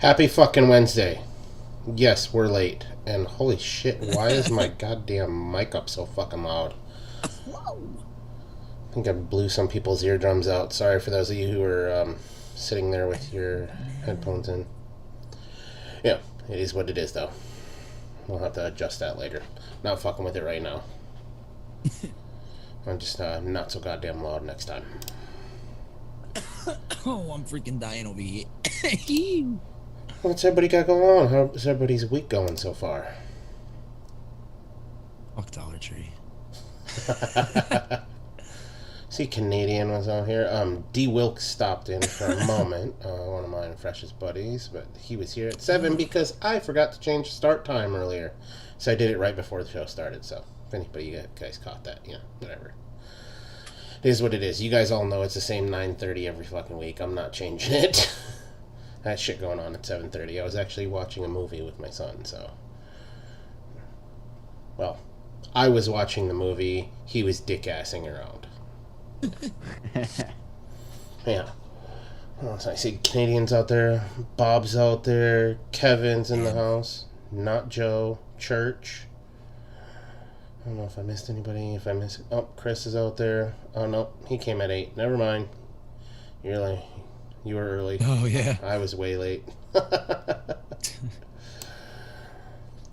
Happy fucking Wednesday. Yes, we're late. And holy shit, why is my goddamn mic up so fucking loud? I think I blew some people's eardrums out. Sorry for those of you who are sitting there with your headphones in. Yeah, it is what it is, though. We'll have to adjust that later. Not fucking with it right now. I'm just not so goddamn loud next time. Oh, I'm freaking dying over here. What's everybody got going on? How's everybody's week going so far? Fuck Dollar Tree. See, Canadian was on here. D. Wilkes stopped in for a moment. One of my freshest buddies, but he was here at 7 because I forgot to change the start time earlier. So I did it right before the show started. So if anybody you guys caught that, whatever. It is what it is. You guys all know it's the same 9:30 every fucking week. I'm not changing it. I had shit going on at 7:30. I was actually watching a movie with my son, so. Well, I was watching the movie. He was dick-assing around. Yeah. So I see Canadians out there, Bob's out there, Kevin's in the house, not Joe, Church. I don't know if I missed anybody. Oh, Chris is out there. Oh no, he came at 8. Never mind. You were early. Oh yeah. I was way late.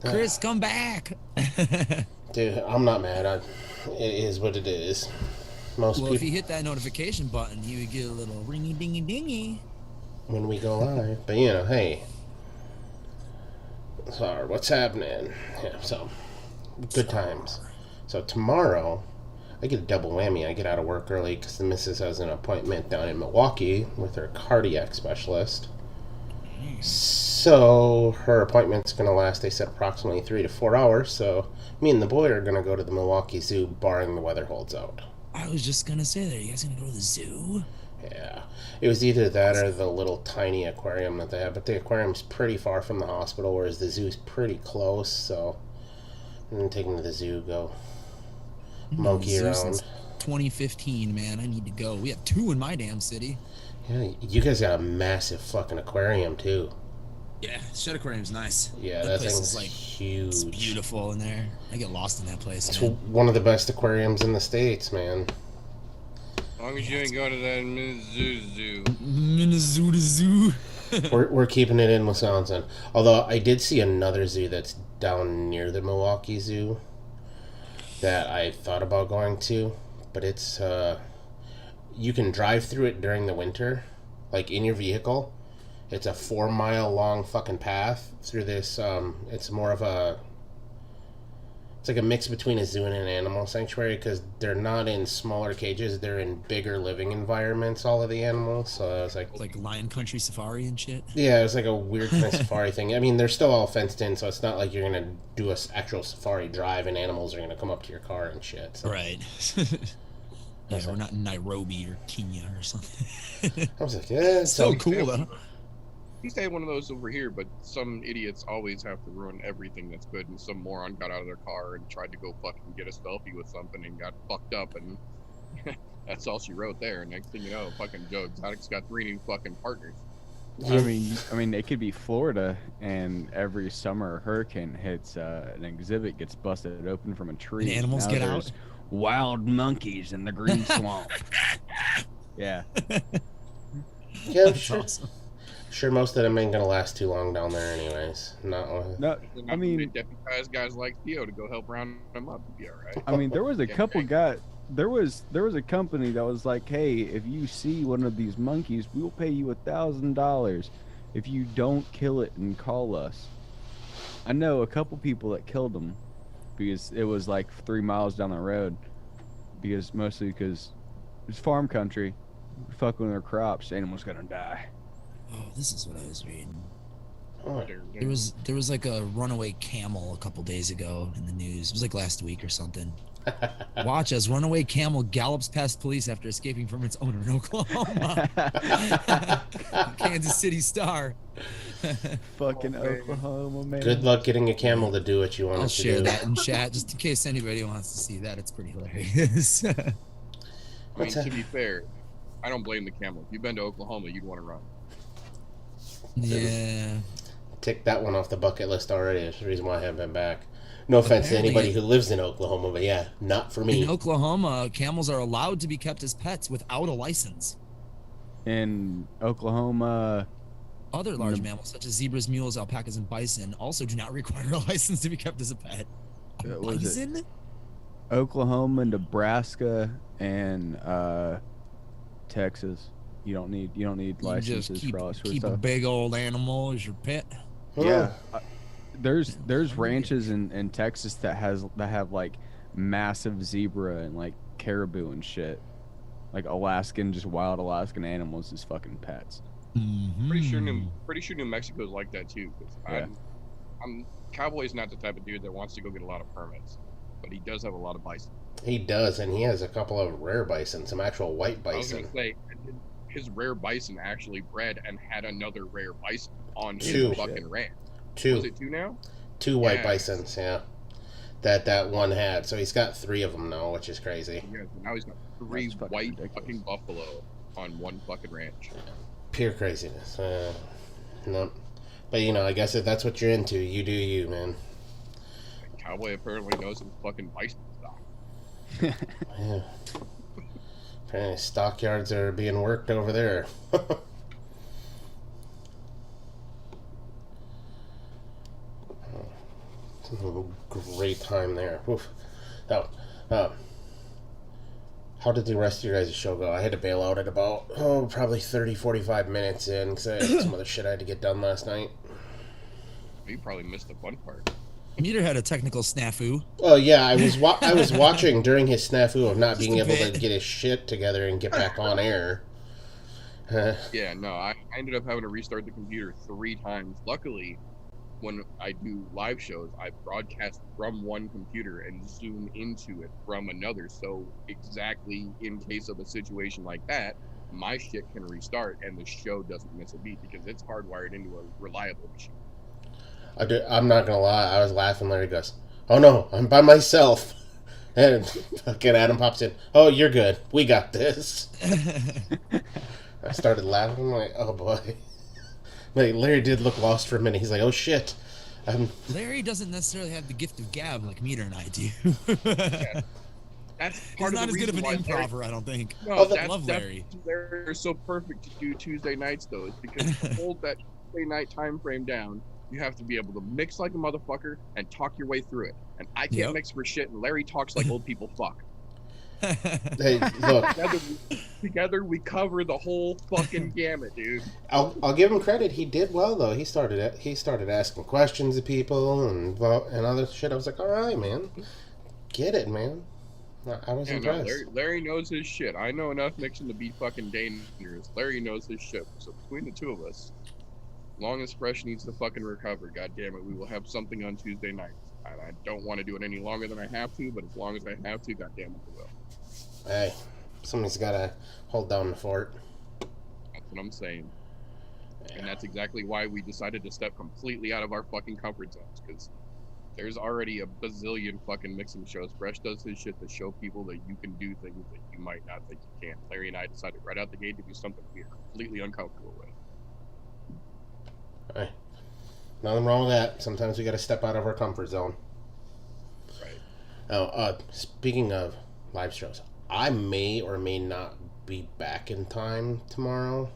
Chris, come back. Dude, I'm not mad. It is what it is. Well, if you hit that notification button, you would get a little ringy dingy dingy when we go live. But hey. Sorry, what's happening? Yeah, so good times. So tomorrow, I get a double whammy. I get out of work early because the missus has an appointment down in Milwaukee with her cardiac specialist. So her appointment's going to last, they said, approximately 3 to 4 hours. So me and the boy are going to go to the Milwaukee Zoo, barring the weather holds out. I was just going to say that. Are you guys going to go to the zoo? Yeah. It was either that or the little tiny aquarium that they have. But the aquarium's pretty far from the hospital, whereas the zoo's pretty close. So I'm going to take him to the zoo, go monkey around. Since 2015, man. I need to go. We have 2 in my damn city. Yeah, you guys got a massive fucking aquarium, too. Yeah, Shed Aquarium's nice. Yeah, that thing is huge. It's beautiful in there. I get lost in that place. It's one of the best aquariums in the States, man. As long as you ain't going to that Minnesota Zoo. we're keeping it in Wisconsin. Although I did see another zoo that's down near the Milwaukee Zoo that I thought about going to, but it's you can drive through it during the winter, like in your vehicle. It's a 4-mile long fucking path through this. It's more of it's like a mix between a zoo and an animal sanctuary because they're not in smaller cages. They're in bigger living environments, all of the animals. So I was like Lion Country Safari and shit? Yeah, it was like a weird kind of safari thing. I mean, they're still all fenced in, so it's not like you're going to do an actual safari drive and animals are going to come up to your car and shit. So. Right. Yeah, we're not in Nairobi or Kenya or something. I was like, yeah, it's so cool though. We stay one of those over here, but some idiots always have to ruin everything that's good, and some moron got out of their car and tried to go fucking get a selfie with something and got fucked up, and that's all she wrote there. Next thing you know, fucking Joe Exotic's got 3 new fucking partners. I mean, it could be Florida, and every summer a hurricane hits, an exhibit gets busted open from a tree. And animals get out. Wild monkeys in the green swamp. Yeah. Yeah, I'm sure. Awesome. Sure, most of them ain't gonna last too long down there, anyways. No, I mean, deputize guys like Theo to go help round them up. Be all right. I mean, there was a couple guys. There was a company that was like, "Hey, if you see one of these monkeys, we'll pay you $1,000 if you don't kill it and call us." I know a couple people that killed them because it was like 3 miles down the road. Mostly because it's farm country, fucking with their crops, animals gonna die. Oh, this is what I was reading. Oh. There was like a runaway camel a couple days ago in the news. It was like last week or something. Watch as runaway camel gallops past police after escaping from its owner in Oklahoma. Kansas City Star. Fucking Oklahoma, man. Good luck getting a camel to do what you want I'll it to share do. that in chat just in case anybody wants to see that. It's pretty hilarious. I mean, to be fair, I don't blame the camel. If you've been to Oklahoma, you'd want to run. Yeah. Tick that one off the bucket list already. That's the reason why I haven't been back. No offense to Apparently, anybody who lives in Oklahoma, but yeah, not for in me. Oklahoma, camels are allowed to be kept as pets without a license. In Oklahoma, Other large mammals, such as zebras, mules, alpacas, and bison, also do not require a license to be kept as a pet. A what is it? bison? Oklahoma, Nebraska, and Texas. You don't need You can licenses just keep for all that sort of keep a stuff. big old animal as your pet. Yeah, there's ranches in Texas that have like massive zebra and like caribou and shit, like Alaskan, just wild Alaskan animals as fucking pets. Pretty sure Mm-hmm. New Mexico's like that too. 'Cause Yeah. I'm Cowboy's not the type of dude that wants to go get a lot of permits, but he does have a lot of bison. He does, and he has a couple of rare bison, some actual white I was bison. gonna say his rare bison actually bred and had another rare bison on his Two. fucking ranch. Was Two, it two now? two white Yeah. bisons, yeah. That one had. So he's got 3 of them now, which is crazy. Yeah, now he's got 3 That's fucking white ridiculous. fucking buffalo on one fucking ranch. Pure craziness. No. But I guess if that's what you're into, you do you, man. Cowboy apparently knows his fucking bison stock. Yeah. Apparently stockyards are being worked over there. Great time there. Oof. Oh, how did the rest of your guys' show go? I had to bail out at about, probably 30, 45 minutes in because I had some other shit I had to get done last night. You probably missed the fun part. Meter had a technical snafu. Oh yeah, I was watching during his snafu of not Just being a able to bit. get his shit together and get back on air. Yeah, no, I ended up having to restart the computer 3 times. Luckily, when I do live shows, I broadcast from one computer and zoom into it from another. So exactly in case of a situation like that, my shit can restart and the show doesn't miss a beat because it's hardwired into a reliable machine. I'm not gonna lie, I was laughing. Larry goes, "Oh no, I'm by myself," and fucking Adam pops in. "Oh, you're good. We got this." I started laughing. I'm like, "Oh boy." Like Larry did look lost for a minute. He's like, "Oh shit." Larry doesn't necessarily have the gift of gab like Meter and I do. That's He's part not of as the good of reason an why improver, I don't think. No, Oh, I love Larry. They're so perfect to do Tuesday nights though, is because to hold that Tuesday night time frame down, you have to be able to mix like a motherfucker and talk your way through it. And I can't Yep. mix for shit, and Larry talks like old people fuck. Hey, look, Together we cover the whole fucking gamut, dude. I'll give him credit. He did well though. He started asking questions of people and other shit. I was like, "All right, man, get it, man." I was Yeah, no, impressed. Larry knows his shit. I know enough mixing to be fucking dangerous. Larry knows his shit. So between the two of us, as long as Fresh needs to fucking recover, god damn it, we will have something on Tuesday nights. And I don't want to do it any longer than I have to, but as long as I have to, god damn it, I will. Hey, somebody's gotta hold down the fort. That's what I'm saying. And that's exactly why we decided to step completely out of our fucking comfort zones, because there's already a bazillion fucking mixing shows. Fresh does his shit to show people that you can do things that you might not think you can. Larry and I decided right out the gate to do something we are completely uncomfortable with. Hey, nothing wrong with that. Sometimes we gotta step out of our comfort zone. Right. Oh, speaking of live shows, I may or may not be back in time tomorrow.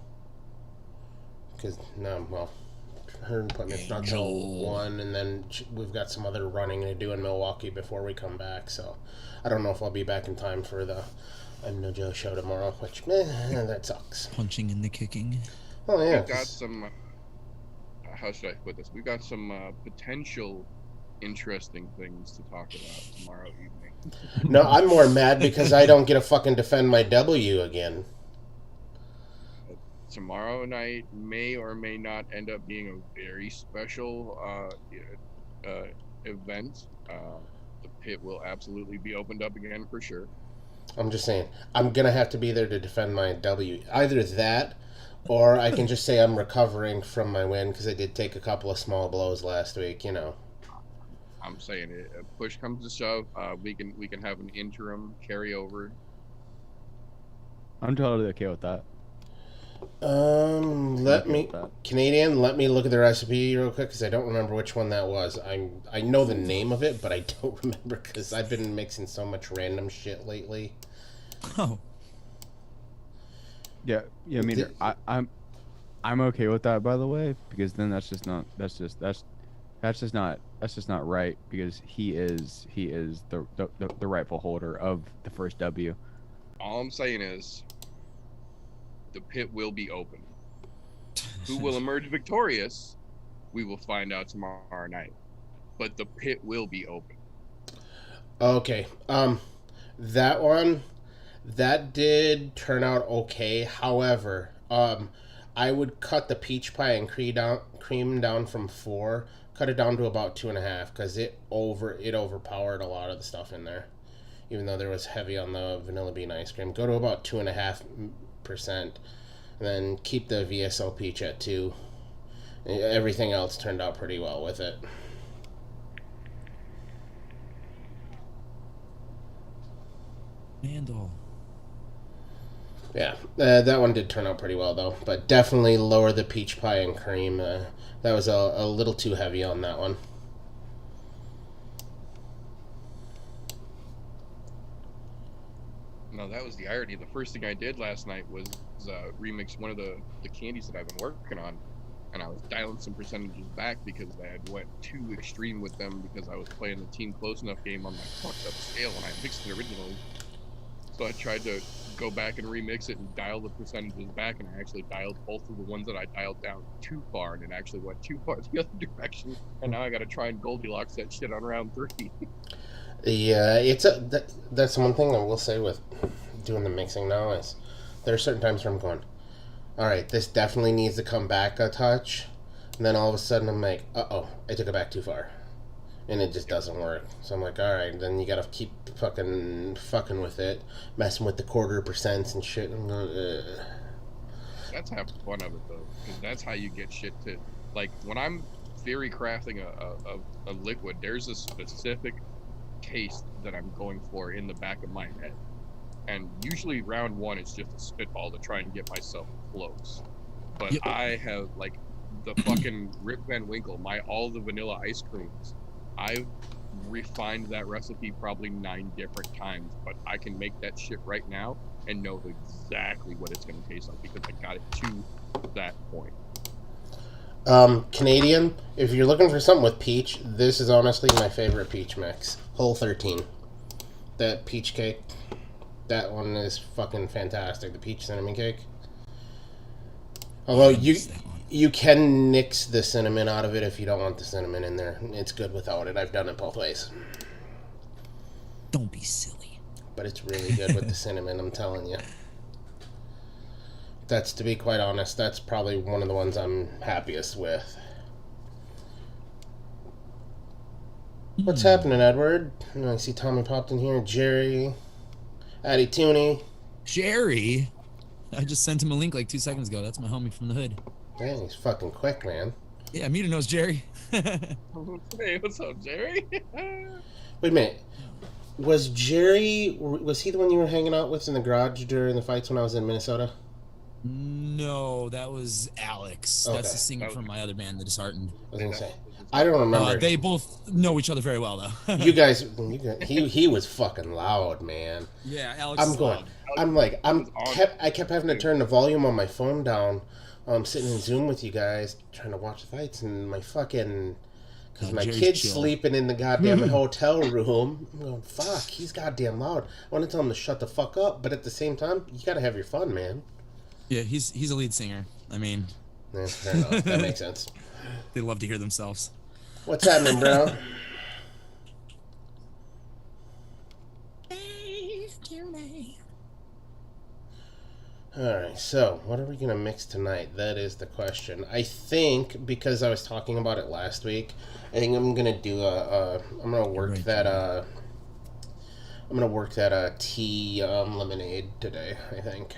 Because, her appointment's not till Angel. 1, and then we've got some other running to do in Milwaukee before we come back, so I don't know if I'll be back in time for the I'm No Joe show tomorrow, which, that sucks. Punching and the kicking. Oh, yeah. We've got some, how should I put this? We've got some potential interesting things to talk about tomorrow evening. No, I'm more mad because I don't get to fucking defend my W again. Tomorrow night may or may not end up being a very special event. The pit will absolutely be opened up again for sure. I'm just saying, I'm going to have to be there to defend my W. Either that, or I can just say I'm recovering from my win because I did take a couple of small blows last week, I'm saying it. If push comes to shove, we can have an interim carryover. I'm totally okay with that. Let me at that. Canadian. Let me look at the recipe real quick because I don't remember which one that was. I know the name of it, but I don't remember because I've been mixing so much random shit lately. Oh, Yeah, Meter. I'm okay with that, by the way, because then that's just not right because he is the rightful holder of the first W. All I'm saying is the pit will be open. Who will emerge victorious? We will find out tomorrow night. But the pit will be open. Okay. That one, that did turn out okay. However, I would cut the peach pie and cream down from 4, cut it down to about 2.5 because it overpowered a lot of the stuff in there. Even though there was heavy on the vanilla bean ice cream, go to about 2.5%, and then keep the VSO peach at 2. Everything else turned out pretty well with it. Mandel. Yeah, that one did turn out pretty well though, but definitely lower the peach pie and cream. That was a little too heavy on that one. No, that was the irony. The first thing I did last night was remix one of the candies that I've been working on, and I was dialing some percentages back because I had went too extreme with them because I was playing the team close enough game on my fucked up scale when I mixed it originally. So I tried to go back and remix it and dial the percentages back, and I actually dialed both of the ones that I dialed down too far, and it actually went too far the other direction. And now I got to try and Goldilocks that shit on round 3. Yeah, that's one thing I will say with doing the mixing now is there are certain times where I'm going, all right, this definitely needs to come back a touch, and then all of a sudden I'm like, I took it back too far, and it just doesn't work. So I'm like, all right, then you gotta keep fucking with it, messing with the 0.25% and shit. I'm going, That's half the fun of it though, because that's how you get shit to like when I'm theory crafting a liquid. There's a specific taste that I'm going for in the back of my head, and usually round 1 is just a spitball to try and get myself close. But Yep. I have like the fucking Rip Van Winkle, all the vanilla ice creams. I've refined that recipe probably 9 different times, but I can make that shit right now and know exactly what it's going to taste like because I got it to that point. Canadian, if you're looking for something with peach, this is honestly my favorite peach mix. Whole 13. That peach cake, that one is fucking fantastic. The peach cinnamon cake. Although you can nix the cinnamon out of it if you don't want the cinnamon in there. It's good without it. I've done it both ways. Don't be silly. But it's really good with the cinnamon, I'm telling you. That's, to be quite honest, that's probably one of the ones I'm happiest with. What's happening, Edward? I see Tommy popped in here. Jerry. Addy Tooney. Jerry? I just sent him a link like 2 seconds ago. That's my homie from the hood. Man, he's fucking quick, man. Yeah, Mita knows Jerry. Hey, what's up, Jerry? Wait a minute. Was he the one you were hanging out with in the garage during the fights when I was in Minnesota? No, that was Alex. Okay. That's the singer from my other band, The Disheartened. I was gonna say. I don't remember. They both know each other very well, though. You guys, he was fucking loud, man. Yeah, Alex. I kept having to turn the volume on my phone down. Sitting in Zoom with you guys, trying to watch the fights, and my fucking, because my Jerry's kid's chill. sleeping in the goddamn hotel room. I'm going, fuck, he's goddamn loud. I want to tell him to shut the fuck up, but at the same time, you gotta have your fun, man. Yeah, he's a lead singer. I mean, Yeah, fair enough. That makes sense. they love to hear themselves. What's happening, bro? Alright, so what are we going to mix tonight? That is the question. I think, because I was talking about it last week, I think I'm going to do I'm going to work that tea lemonade today, I think.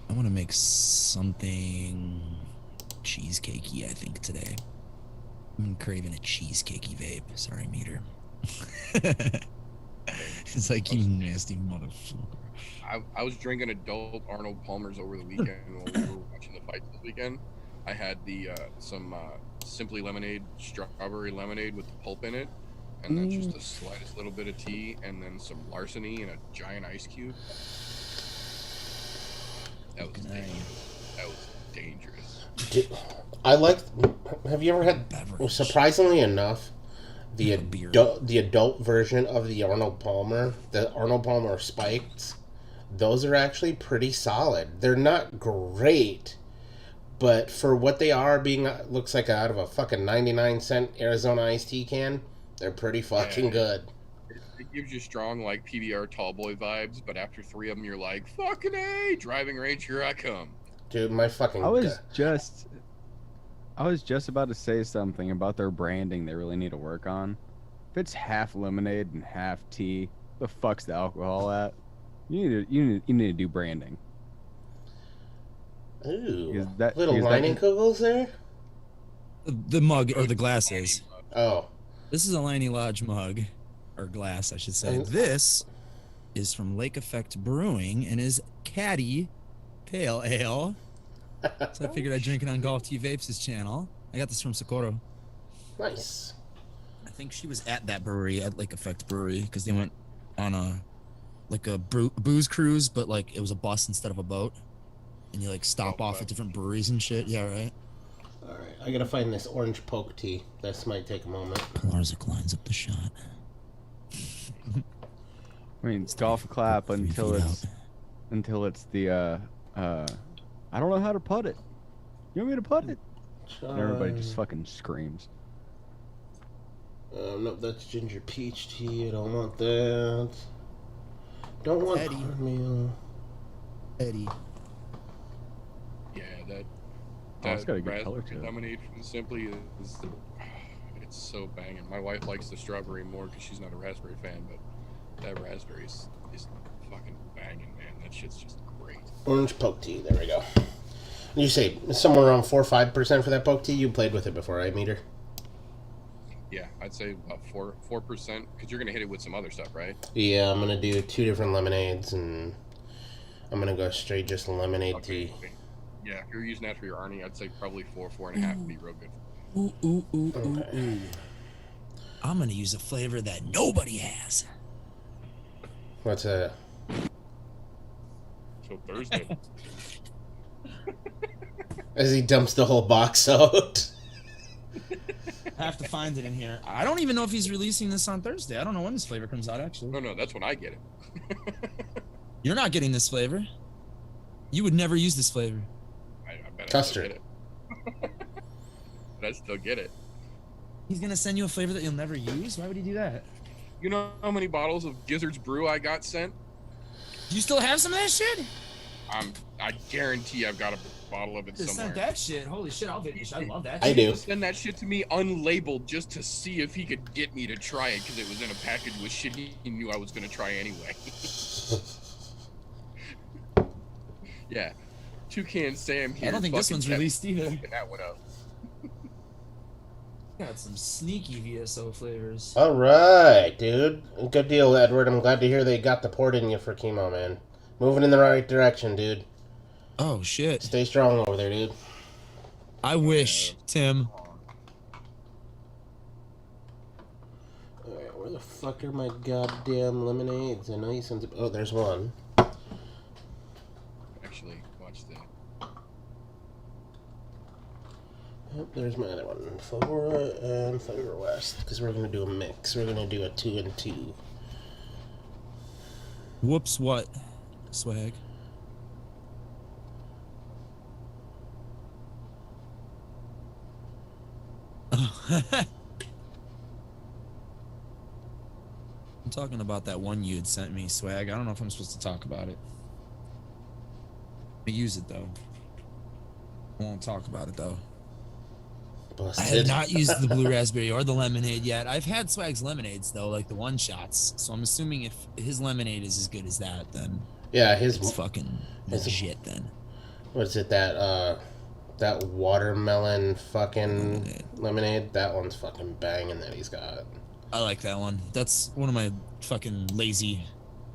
I want to make something cheesecakey, I think, today. I'm craving a cheesecakey vape. Sorry, Meter. It's like, you nasty motherfucker. I was drinking adult Arnold Palmer's over the weekend while we were watching the fights this weekend. I had the some Simply Lemonade strawberry lemonade with the pulp in it, and then just the slightest little bit of tea, and then some Larceny and a giant ice cube. That was dangerous. That was dangerous. I like. Have you ever had? Beverage. Surprisingly enough, the Beer. adult version of the Arnold Palmer, the Arnold Palmer Spikes, those are actually pretty solid. They're not great, but for what they are, being looks like out of a fucking 99-cent Arizona iced tea can, they're pretty fucking good. It gives you strong like PBR tall boy vibes, but after 3 of them, you're like, fucking A, driving range, here I come. Dude, my fucking. I was just about to say something about their branding they really need to work on. If it's half lemonade and half tea, the fuck's the alcohol at? You need to do branding. Ooh, That, little lining kugels there. The mug or the glasses. Oh, This is a Laney Lodge mug, or glass, I should say. This is from Lake Effect Brewing and is Caddy Pale Ale. So I figured I'd drink it on Golf T Vapes' channel. I got this from Socorro. nice. I think she was at that brewery, at Lake Effect Brewery, because they went on a booze cruise, but like it was a bus instead of a boat, and you like stop off at different breweries and shit. Yeah, right. All right, I gotta find this orange poke tea. This might take a moment. Pelarzik lines up the shot. I mean, it's golf clap 3 until feet it's the I don't know how to putt it. You want me to putt it? And everybody just fucking screams. No, that's ginger peach tea. I don't want that. Don't want Eddie. cornmeal. Eddie. Yeah, that it's got a good color raspberry to it. lemonade from Simply is it's so banging. My wife likes the strawberry more because she's not a raspberry fan, but that raspberry is fucking banging, man. That shit's just great. Orange poke tea. There we go. You say somewhere around 4 or 5% for that poke tea. You played with it before, right, Meter? Yeah, I'd say about 4% because you're gonna hit it with some other stuff, right? Yeah, I'm gonna do 2 different lemonades, and I'm gonna go straight just lemonade tea. Okay. Yeah, if you're using that for your Arnie, I'd say probably 4.5 would be real good. Ooh. I'm gonna use a flavor that nobody has. What's that? So Thursday. As he dumps the whole box out. I have to find it in here. I don't even know if he's releasing this on Thursday. I don't know when this flavor comes out, actually. No, that's when I get it. You're not getting this flavor. You would never use this flavor. I bet Custard. I still get it. But I still get it. He's gonna send you a flavor that you'll never use? Why would he do that? You know how many bottles of Gizzard's Brew I got sent? Do you still have some of that shit? I guarantee I've got a bottle of it Just somewhere. send that shit. Holy shit, I'll finish. I love that I shit. do. Send that shit to me unlabeled just to see if he could get me to try it because it was in a package with shit he knew I was going to try anyway. Yeah. Toucan Sam here. I don't think this fucking one's kept released either. picking that one up. Got some sneaky VSO flavors. All right, dude. Good deal, Edward. I'm glad to hear they got the port in you for chemo, man. Moving in the right direction, dude. Oh shit. Stay strong over there, dude. I wish, Tim. Alright, where the fuck are my goddamn lemonades? I know you sent it. Oh, there's one. Actually, watch that. Yep, there's my other one. Flora and Flavor West. Because we're going to do a mix. We're going to do a 2 and 2. Whoops, what? Swag. Oh. I'm talking about that one you had sent me, Swag. I don't know if I'm supposed to talk about it. I use it, though. I won't talk about it, though. Busted. I have not used the blue raspberry or the lemonade yet. I've had Swag's lemonades, though, like the one-shots. So I'm assuming if his lemonade is as good as that, then Yeah, his... it's fucking legit, then. What's it, that watermelon fucking lemonade? That one's fucking banging that he's got. I like that one. That's one of my fucking lazy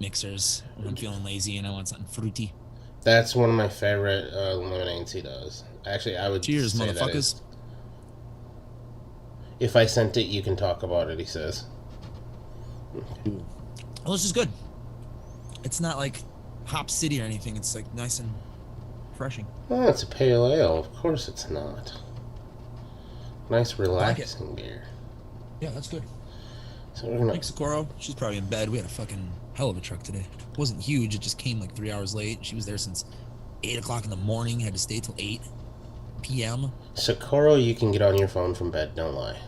mixers when I'm feeling lazy and I want something fruity. That's one of my favorite lemonades he does. Actually, I would Cheers, say that motherfuckers. is. If I sent it, you can talk about it, he says. Well, it's just good. It's not like Hop City or anything. It's like nice and refreshing. Oh, it's a pale ale. Of course it's not. Nice, relaxing beer. Yeah, that's good. So we're gonna. Thanks, Socorro. She's probably in bed. We had a fucking hell of a truck today. It wasn't huge. It just came like 3 hours late. She was there since 8 o'clock in the morning. Had to stay till 8 p.m. Socorro, you can get on your phone from bed. Don't lie.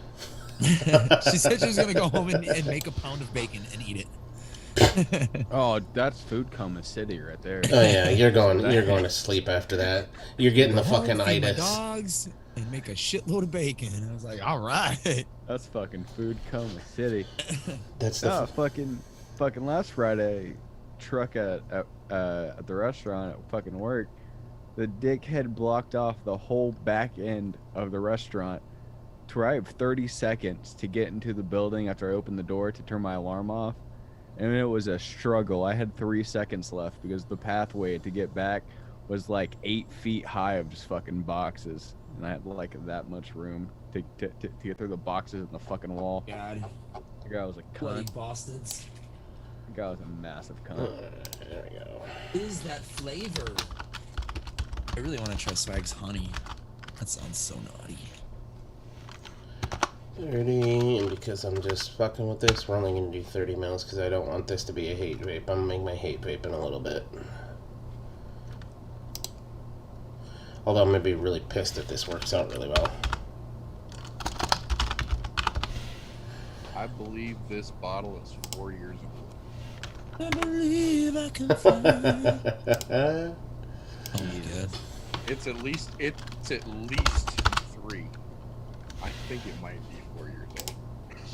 She said she was gonna go home and make a pound of bacon and eat it. Oh, that's food coma city right there. Oh yeah, you're going to sleep after that. You're getting the fucking Feed my itis. dogs and make a shitload of bacon. And I was like, all right. That's fucking food coma city. That's the No, fucking last Friday, truck at the restaurant at fucking work, the dickhead blocked off the whole back end of the restaurant to where I have 30 seconds to get into the building after I open the door to turn my alarm off. And it was a struggle. I had 3 seconds left because the pathway to get back was like 8 feet high of just fucking boxes. And I had like that much room to get through the boxes in the fucking wall. God, The guy was a bloody cunt. bastards. The guy was a massive cunt. There we go. Is that flavor? I really want to try Swag's honey. That sounds so naughty. 30, and because I'm just fucking with this, we're only going to do 30 mils because I don't want this to be a hate vape. I'm going to make my hate vape in a little bit. Although I'm going to be really pissed if this works out really well. I believe this bottle is 4 years old. I believe I can fly. Oh my god. It's at least 3. I think it might be 4 years old.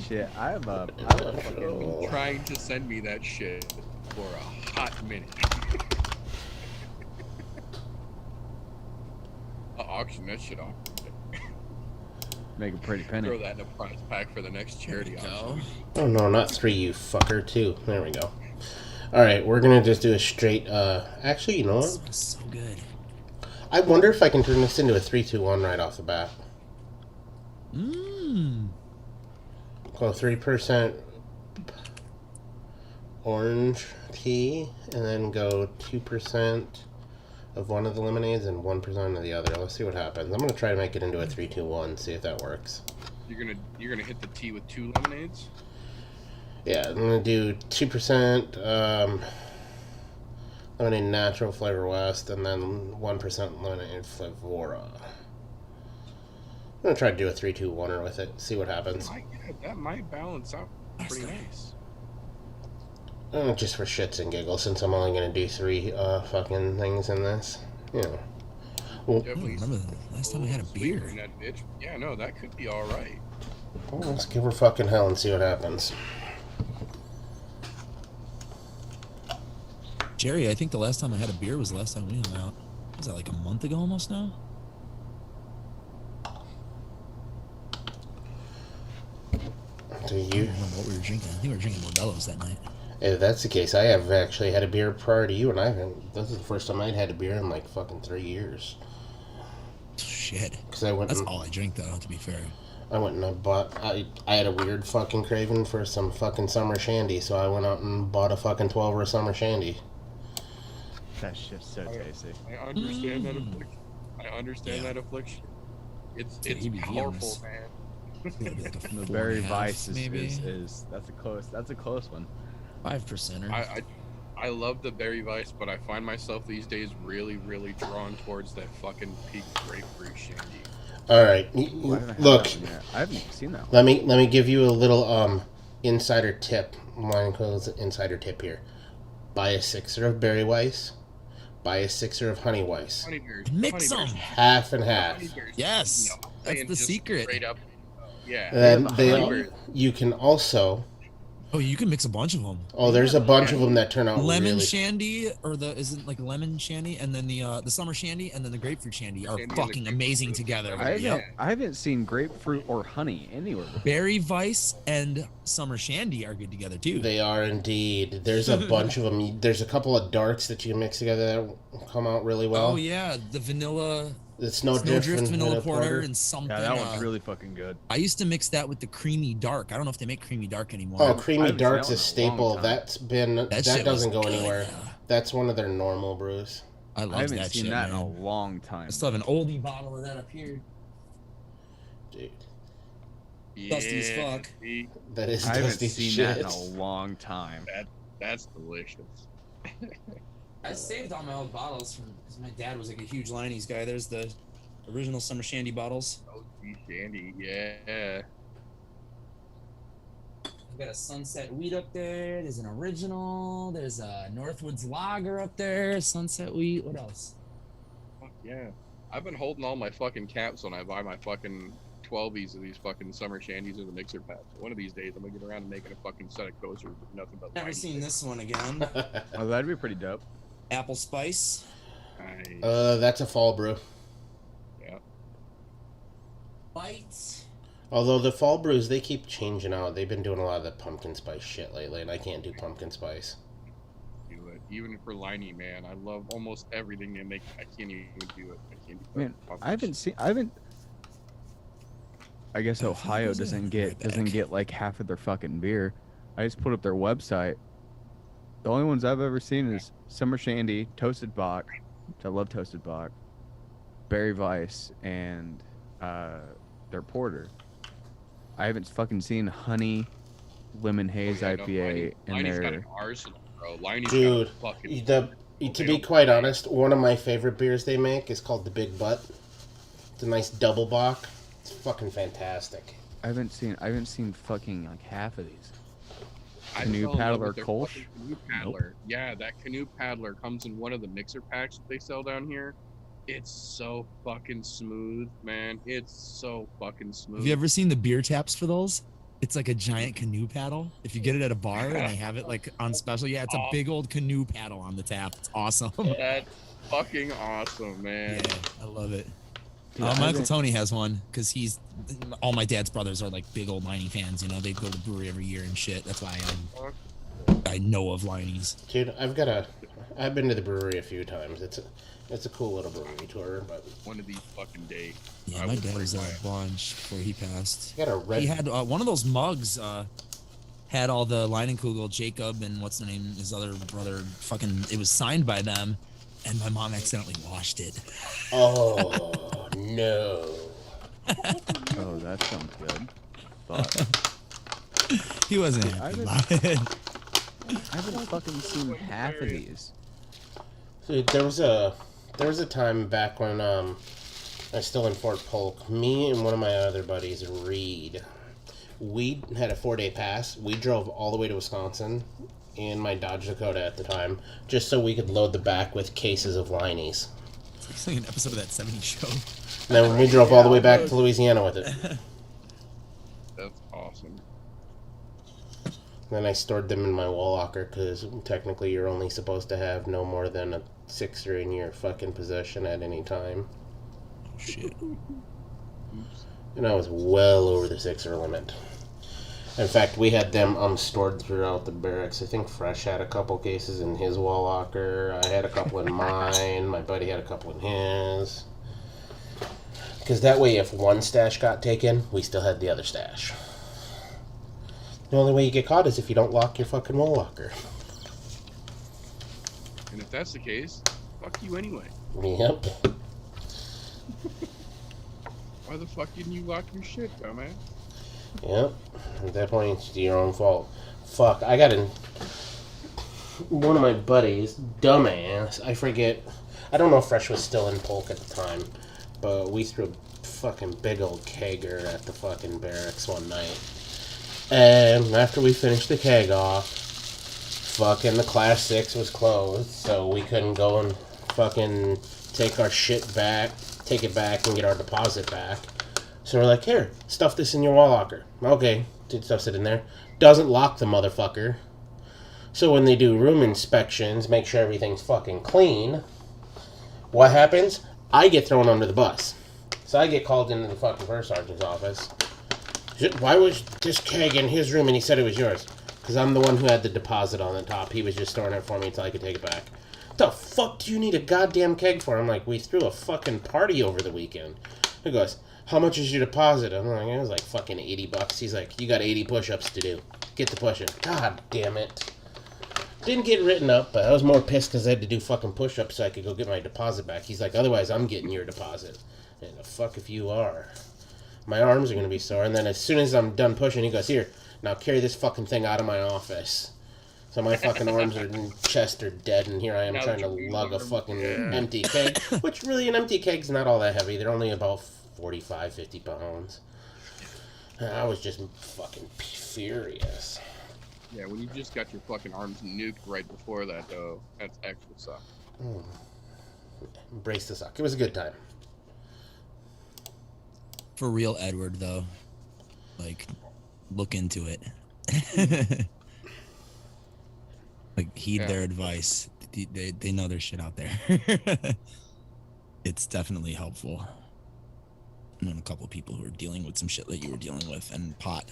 Shit, I have a fucking. Trying to send me that shit for a hot minute. I'll auction that shit off. Make a pretty penny. Throw that in a prize pack for the next charity auction. Oh no, not 3, you fucker, 2. There we go. Alright, we're going to just do a straight, actually, you know what? Smells so good. I wonder if I can turn this into a 3-2-1 right off the bat. Mmm. Go 3% orange tea, and then go 2% of one of the lemonades and 1% of the other. Let's see what happens. I'm gonna try to make it into a 3-2-1, see if that works. You're gonna hit the tea with 2 lemonades? Yeah, I'm gonna do 2% lemonade natural flavor west, and then 1% lemonade flavora. I'm gonna try to do a 3-2-1er with it, see what happens. That might balance out pretty nice. Just for shits and giggles, since I'm only gonna do 3 fucking things in this. You know. Well, I don't remember the last time I had a beer. In that bitch. Yeah, no, that could be alright. well, let's give her fucking hell and see what happens. Jerry, I think the last time I had a beer was the last time we hung out. Was that like a month ago almost now? Do I you? don't remember what we were drinking. I think we were drinking Modelo's that night. If that's the case, I have actually had a beer prior to you, and I haven't. This is the first time I'd had a beer in like fucking 3 years. Shit. Because I went. That's and, all I drink though, to be fair. I went and I bought. I had a weird fucking craving for some fucking summer shandy, so I went out and bought a fucking 12-er summer shandy. That shit's so tasty. I understand that affliction. I understand that affliction. It's heebie-jeebies. powerful, man. Maybe like a The 4.5, Berry Vice maybe is that's a close one. 5%er. I love the Berry Vice, but I find myself these days really, really drawn towards that fucking peak grapefruit shandy. All right, Ooh, I haven't had look. that one yet. I haven't seen that one. Let me give you a little insider tip. Line close insider tip here. Buy a 6er of Berry Weiss. Buy a 6er of Honey Weiss. Mix them. Half and half. Yes, that's the secret. Straight up. Yeah. And They have a you can also Oh, you can mix a bunch of them. Oh, there's a bunch of them that turn out Lemon really... shandy, or isn't like lemon shandy, and then the summer shandy, and then the grapefruit shandy are Shandy and the fucking grapefruit amazing is together. better. I Yep. haven't seen grapefruit or honey anywhere before. Berry Vice and summer shandy are good together too. They are indeed. There's a bunch of them. There's a couple of darks that you can mix together that come out really well. Oh yeah, the vanilla The Snowdrift vanilla porter and something. Yeah, that one's really fucking good. I used to mix that with the creamy dark. I don't know if they make creamy dark anymore. Oh, creamy haven't seen dark's that a one in a staple. long time. That shit doesn't was go good, anywhere. yeah. That's one of their normal brews. I love I haven't that seen shit, that man. in a long time. I still have an oldie bottle of that up here. Dude, Dusty as fuck. see, that is I haven't dusty seen shit. that in a long time. that's delicious. I saved all my old bottles from because my dad was like a huge Liney's guy. There's the original summer shandy bottles. Oh, Shandy, yeah. I've got a Sunset Wheat up there. There's an original. There's a Northwoods Lager up there. Sunset Wheat. What else? Fuck yeah. I've been holding all my fucking caps when I buy my fucking 12s of these fucking summer shandies in the mixer packs. One of these days, I'm gonna get around to making a fucking set of coasters with nothing but. Never Liney. seen this one again. Oh, that'd be pretty dope. Apple Spice. Nice. That's a fall brew. Yeah. Bites. Although the fall brews, they keep changing out. They've been doing a lot of the pumpkin spice shit lately, and I can't do pumpkin spice. Do it. Even for Liney, man, I love almost everything they make. I can't even do it. I can't do Man, pumpkin. I haven't. I guess Oh, Ohio who's that? doesn't Right back. get like half of their fucking beer. I just put up their website. The only ones I've ever seen is Summer Shandy, Toasted Bach, which I love Toasted Bach, Berry Vice, and their porter. I haven't fucking seen Honey, Lemon Haze Oh, yeah, no, IPA in Liney's got their. an arsenal, bro. Liney's Dude, got a fucking. To be quite honest, one of my favorite beers they make is called the Big Butt. It's a nice double bock. It's fucking fantastic. I haven't seen fucking like half of these. I Canoe fell in love paddler with their Kolsch? fucking Canoe paddler. Yeah, that canoe paddler comes in one of the mixer packs that they sell down here. It's so fucking smooth, man. It's so fucking smooth. Have you ever seen the beer taps for those? It's like a giant canoe paddle. If you get it at a bar and they have it like on special, yeah, it's a big old canoe paddle on the tap. It's awesome. That's fucking awesome, man. Yeah, I love it. Dude, I My Uncle haven't- Tony has one because all my dad's brothers are like big old Liney fans. You know, they go to the brewery every year and shit. That's why I know of Liney's. Dude, I've been to the brewery a few times. It's a cool little brewery tour, but One of these fucking days. Yeah, I my will dad bring was there my- a bunch before he passed. you got a red. He had one of those mugs. Had all the Leinenkugel, Jacob, and what's the name? His other brother. Fucking, it was signed by them, and my mom accidentally washed it. Oh no! Oh, that sounds good. But He wasn't I happy would- about it. I haven't fucking seen half of these. Dude, there was a time back when I was still in Fort Polk. Me and one of my other buddies, Reed, we had a 4-day pass. We drove all the way to Wisconsin in my Dodge Dakota at the time, just so we could load the back with cases of Liney's. It's like an episode of that 70s show. And then we drove all the way back to Louisiana with it. That's awesome. Then I stored them in my wall locker because technically you're only supposed to have no more than a 6er in your fucking possession at any time. Shit. And I was well over the 6er limit. In fact, we had them stored throughout the barracks. I think Fresh had a couple cases in his wall locker. I had a couple in mine. My buddy had a couple in his. Because that way, if one stash got taken, we still had the other stash. The only way you get caught is if you don't lock your fucking wall locker. And if that's the case, fuck you anyway. Yep. Why the fuck didn't you lock your shit, dumbass? Yep. At that point, it's your own fault. Fuck, I got one of my buddies, dumbass, I forget. I don't know if Fresh was still in Polk at the time, but we threw a fucking big old kegger at the fucking barracks one night. And after we finished the keg off, fucking the Class 6 was closed, so we couldn't go and fucking take our shit back, take it back and get our deposit back. So we're like, here, stuff this in your wall locker. Okay. did stuff sit in there. Doesn't lock the motherfucker. So when they do room inspections, make sure everything's fucking clean. What happens? I get thrown under the bus. So I get called into the fucking first sergeant's office. Why was this keg in his room and he said it was yours? Because I'm the one who had the deposit on the top. He was just storing it for me until I could take it back. What the fuck do you need a goddamn keg for? I'm like, we threw a fucking party over the weekend. He goes, how much is your deposit? I'm like, it was like fucking $80. He's like, you got 80 push-ups to do. Get the push-in. God damn it. Didn't get written up, but I was more pissed because I had to do fucking push-ups so I could go get my deposit back. He's like, otherwise I'm getting your deposit. And the fuck if you are. My arms are going to be sore. And then as soon as I'm done pushing, he goes, here, now carry this fucking thing out of my office. So my fucking arms and chest are dead, and here I am trying to lug a fucking empty keg. Which really, an empty keg's not all that heavy. They're only about 45, 50 pounds. I was just fucking furious. Yeah, when you just got your fucking arms nuked right before that, though, that's extra suck. Brace the suck. It was a good time. For real, Edward, though, like, look into it. Like, heed their advice. They know their shit out there. It's definitely helpful. I know a couple of people who are dealing with some shit that you were dealing with, and pot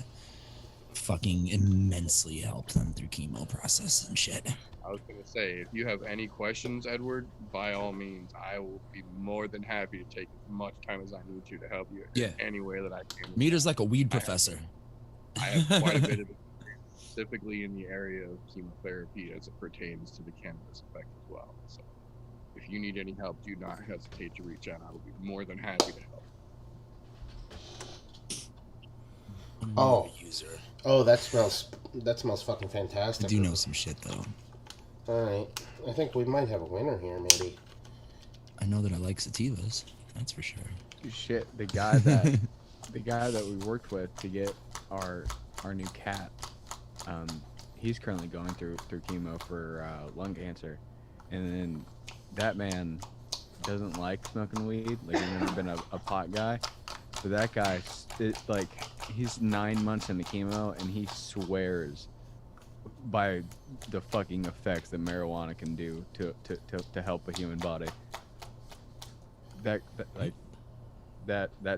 fucking immensely helped them through chemo process and shit. I was gonna say, if you have any questions, Edward, by all means, I will be more than happy to take as much time as I need to help you in any way that I can. Meter's like a weed professor. I have quite a bit of experience, specifically in the area of chemotherapy as it pertains to the cannabis effect as well. So, if you need any help, do not hesitate to reach out. I will be more than happy to help. Oh, that smells fucking fantastic. I do know some shit though. Alright. I think we might have a winner here, maybe. I know that I like sativas, that's for sure. Shit, the guy that we worked with to get our new cat, he's currently going through chemo for lung cancer, and then that man doesn't like smoking weed. Like, he's never been a pot guy. But that guy, he's 9 months into chemo, and he swears by the fucking effects that marijuana can do to help a human body. That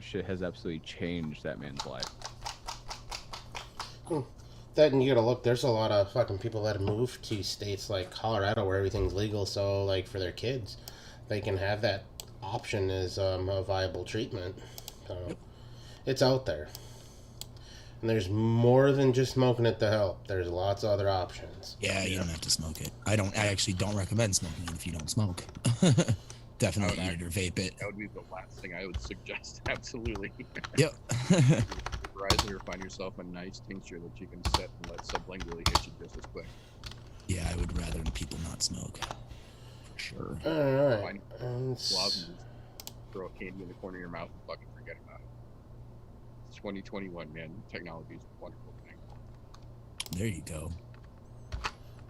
shit has absolutely changed that man's life. That, and you gotta look, there's a lot of fucking people that have moved to states like Colorado where everything's legal, so like for their kids, they can have that option as a viable treatment. So it's out there. And there's more than just smoking it to help. There's lots of other options. Yeah, you don't have to smoke it. I actually don't recommend smoking it if you don't smoke. Definitely eat it or vape it. That would be the last thing I would suggest. Absolutely. Yep. Horizon, or find yourself a nice tincture that you can set and let sublingually hit you just as quick. Yeah, I would rather people not smoke. For sure. Alright. Gloves and throw a candy in the corner of your mouth and fucking forget about it. It's 2021, man. Technology is a wonderful thing. There you go.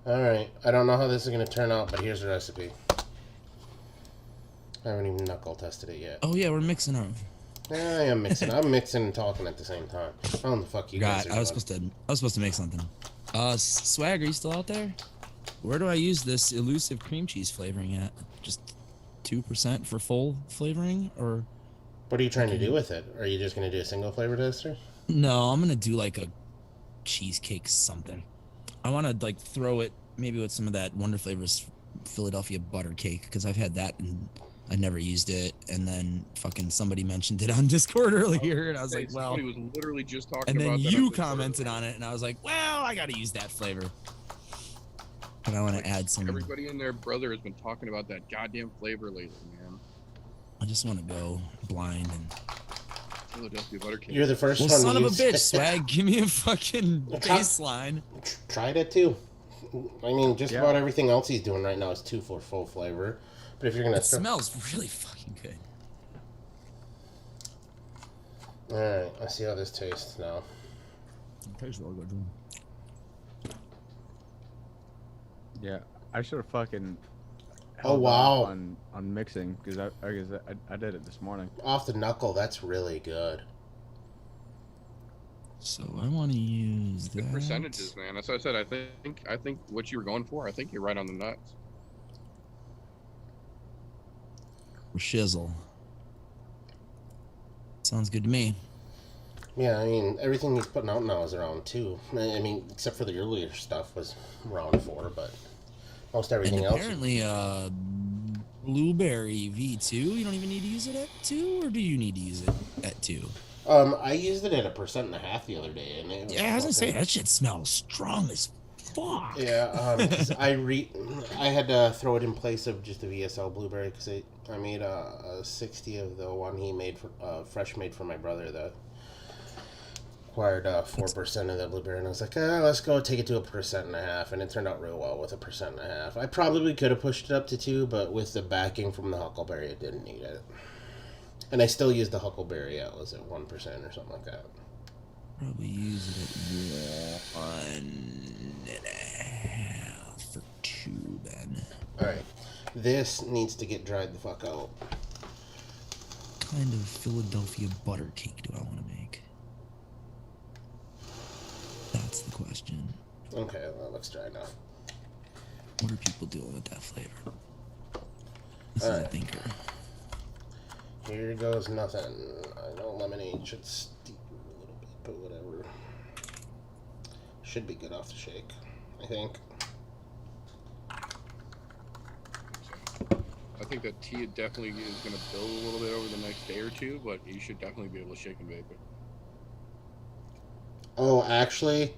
Alright. I don't know how this is going to turn out, but here's the recipe. I haven't even knuckle tested it yet. Oh yeah, we're mixing up. Yeah, I am mixing. I'm mixing and talking at the same time. How the fuck you guys? I was supposed to make something. Swag, are you still out there? Where do I use this elusive cream cheese flavoring at? Just 2% for full flavoring, or? What are you trying to do with it? Are you just gonna do a single flavor tester? No, I'm gonna do like a cheesecake something. I want to like throw it maybe with some of that Wonder Flavors Philadelphia butter cake, because I've had that and I never used it, and then fucking somebody mentioned it on Discord earlier, and I was like, well. Somebody was literally just talking and about then that. you commented on it, and I was like, well, I gotta use that flavor. But I want to add some. Everybody and their brother has been talking about that goddamn flavor lately, man. I just want to go blind and. Philadelphia butter cake. You're the first well, one. Son to of use a bitch, Swag! Give me a fucking baseline. Tried it too. I mean, just about everything else he's doing right now is 2 for full flavor. But if you're gonna, it smells really fucking good. All right, let's see how this tastes now. It tastes real good. Yeah, I should have fucking. Oh wow! On mixing, because I did it this morning. Off the knuckle, that's really good. So I want to use Good that. percentages, man. That's what I said. I think what you were going for. I think you're right on the nuts. For shizzle. Sounds good to me. Yeah, I mean, everything he's putting out now is around 2. I mean, except for the earlier stuff was around 4, but most everything And else. apparently, Blueberry V2, you don't even need to use it at 2, or do you need to use it at 2? I used it at 1.5% the other day, and it was Yeah, I was gonna say, fucking- that shit smells strong as fuck. Yeah, because I had to throw it in place of just a VSL blueberry because I made a 60 of the one he made for fresh made for my brother that required 4% of the blueberry, and I was like, let's go take it to 1.5%, and it turned out real well with 1.5%. I probably could have pushed it up to 2, but with the backing from the huckleberry, it didn't need it. And I still used the huckleberry out was at 1% or something like that. Probably use it at 1.5 for 2 then. Alright. This needs to get dried the fuck out. What kind of Philadelphia butter cake do I want to make? That's the question. Okay, well, that looks dry enough. What are people doing with that flavor? This is a Alright. thinker. Here goes nothing. I know lemonade should steep a little bit, but whatever. Should be good off the shake, I think. I think that tea definitely is going to build a little bit over the next day or two, but you should definitely be able to shake and bake it. Oh, actually,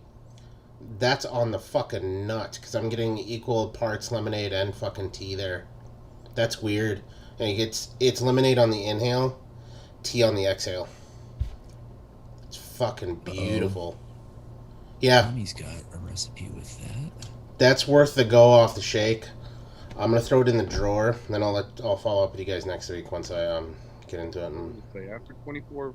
that's on the fucking nut, because I'm getting equal parts lemonade and fucking tea there. That's weird. Like it's lemonade on the inhale, tea on the exhale. It's fucking beautiful. Yeah, Tommy's got a recipe with that. that's worth the go off the shake. I'm gonna throw it in the drawer, then I'll follow up with you guys next week once I get into it. And Say after 24,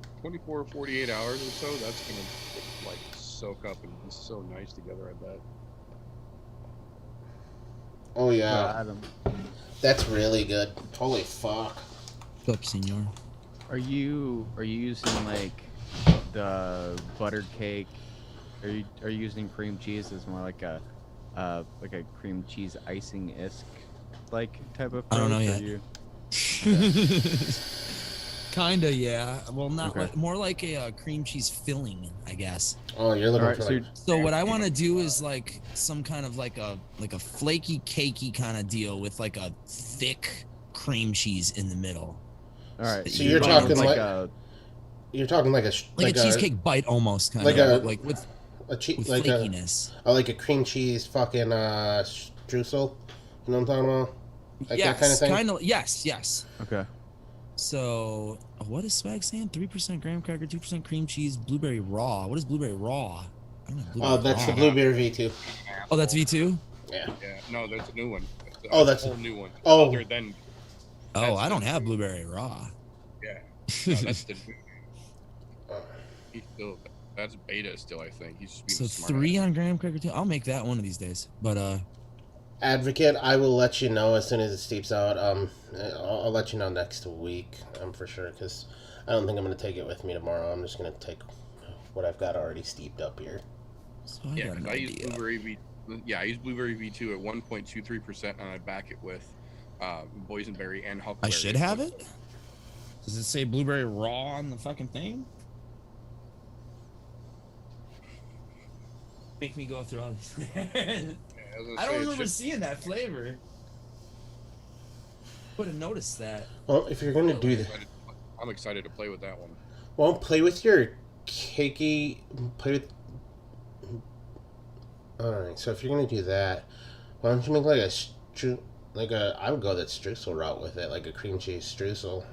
48 hours or so, that's going to like soak up and be so nice together, I bet. oh yeah, Adam, that's really good. Holy fuck. What's up, senor? are you using like the butter cake? Are you using cream cheese as more like a cream cheese icing isk like type of? I don't know approach, or yet. you- Kinda, yeah. Well, not Okay. like, more like a cream cheese filling, I guess. Oh, you're looking Alright, for so like So what I want to do is like some kind of like a flaky, cakey kind of deal with like a thick cream cheese in the middle, all right. So you're bite talking into like a you're talking like a like a cheesecake bite almost kind like of a- like with like flakiness. like a cream cheese fucking streusel. You know what I'm talking about? Like that kind of Yes, thing. kind of. Yes. okay. So what is Swag saying? 3% graham cracker, 2% cream cheese, blueberry raw. What is blueberry raw? I don't know. Oh, that's the blueberry V2. Oh, that's V2. Yeah. Yeah, no, there's a new one. Oh, that's a whole new one. Oh. Other than, Oh, I don't have blueberry raw. yeah. No, that's the he's still, that's beta still, I think. He's just being So smart. 3 on graham cracker too. I'll make that one of these days. But Advocate, I will let you know as soon as it steeps out. I'll let you know next week. For sure, because I don't think I'm gonna take it with me tomorrow. I'm just gonna take what I've got already steeped up here. so I Yeah, got an 'cause I use idea. blueberry V. Yeah, I use blueberry V2 at 1.23%, and I back it with boysenberry and huckleberry. I should have it. Does it say blueberry raw on the fucking thing? Make me go through all this. Yeah, was gonna I say, don't it remember should- seeing that flavor. Would have noticed that. Well, if you're gonna do that, I'm excited to play with that one. well, play with your cakey. Play with. All right, so if you're gonna do that, why don't you make like I would go that streusel route with it, like a cream cheese streusel.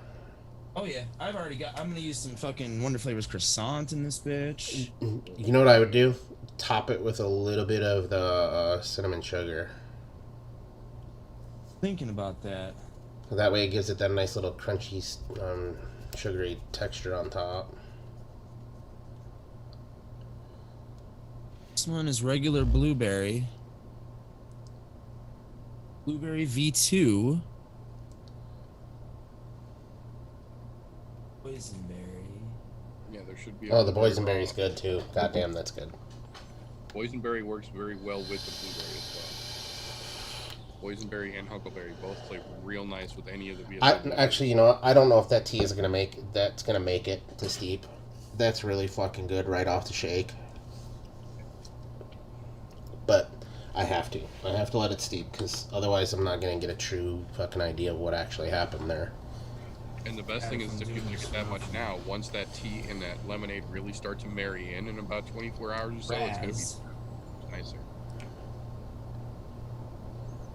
Oh yeah, I'm gonna use some fucking Wonder Flavors croissant in this bitch. You know what I would do? Top it with a little bit of the cinnamon sugar. Thinking about that. That way it gives it that nice little crunchy, sugary texture on top. This one is regular blueberry. Blueberry V2. Boysenberry. Yeah, there should be. Oh, the boysenberry's good too. Goddamn, that's good. Boysenberry works very well with the blueberry as well. Boysenberry and huckleberry both play real nice with any of the vehicles. Actually, you know what? I don't know if that tea is gonna make it to steep. That's really fucking good right off the shake. But I have to let it steep because otherwise I'm not gonna get a true fucking idea of what actually happened there. And the best thing is if you like it that much now, once that tea and that lemonade really start to marry in about 24 hours or so, it's gonna be nicer.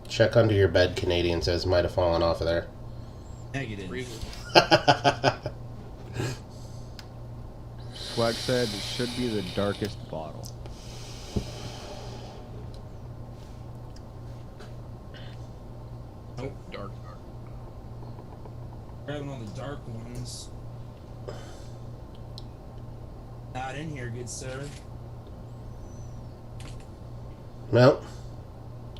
Check under your bed, Canadian says. Might have fallen off of there. Negative. Swag said it should be the darkest bottle. Nope. Dark. Grabbing all the dark ones. Not in here, good sir. Well,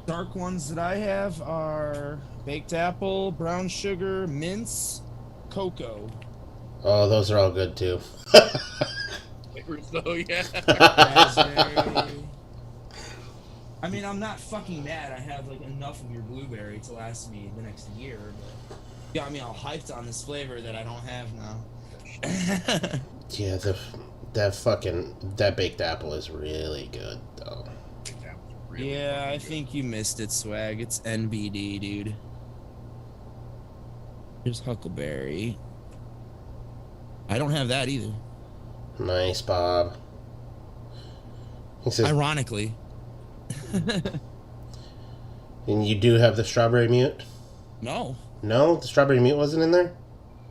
Dark ones that I have are baked apple, brown sugar, mince, cocoa. oh, those are all good too. Flavors though, yeah. Raspberry. I mean, I'm not fucking mad. I have like enough of your blueberry to last me the next year. But you got me all hyped on this flavor that I don't have now. Yeah, that baked apple is really good though. Really yeah, I good. think you missed it, Swag. It's NBD, dude. Here's Huckleberry. I don't have that either. Nice, Bob. He says, Ironically. and you do have the strawberry mute? No. No, the strawberry mute wasn't in there.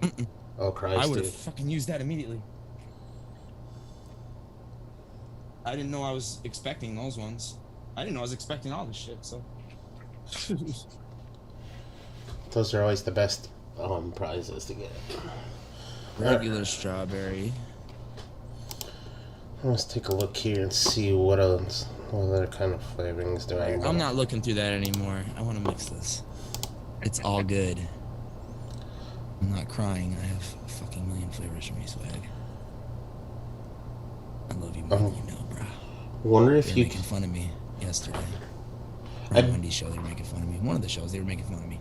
Mm-mm. Oh Christ! I would Dude. have fucking used that immediately. I didn't know I was expecting those ones. I didn't know I was expecting all this shit, so. Those are always the best prizes to get. Regular strawberry. Let's take a look here and see what else, what other kind of flavorings do I want. I'm not looking through that anymore. I want to mix this. It's all good. I'm not crying. I have a fucking million flavors from you, Swag. I love you more than you know, bro. Wonder They if were you. making fun of me yesterday. I- On Wendy's show, they were making fun of me. One of the shows, they were making fun of me.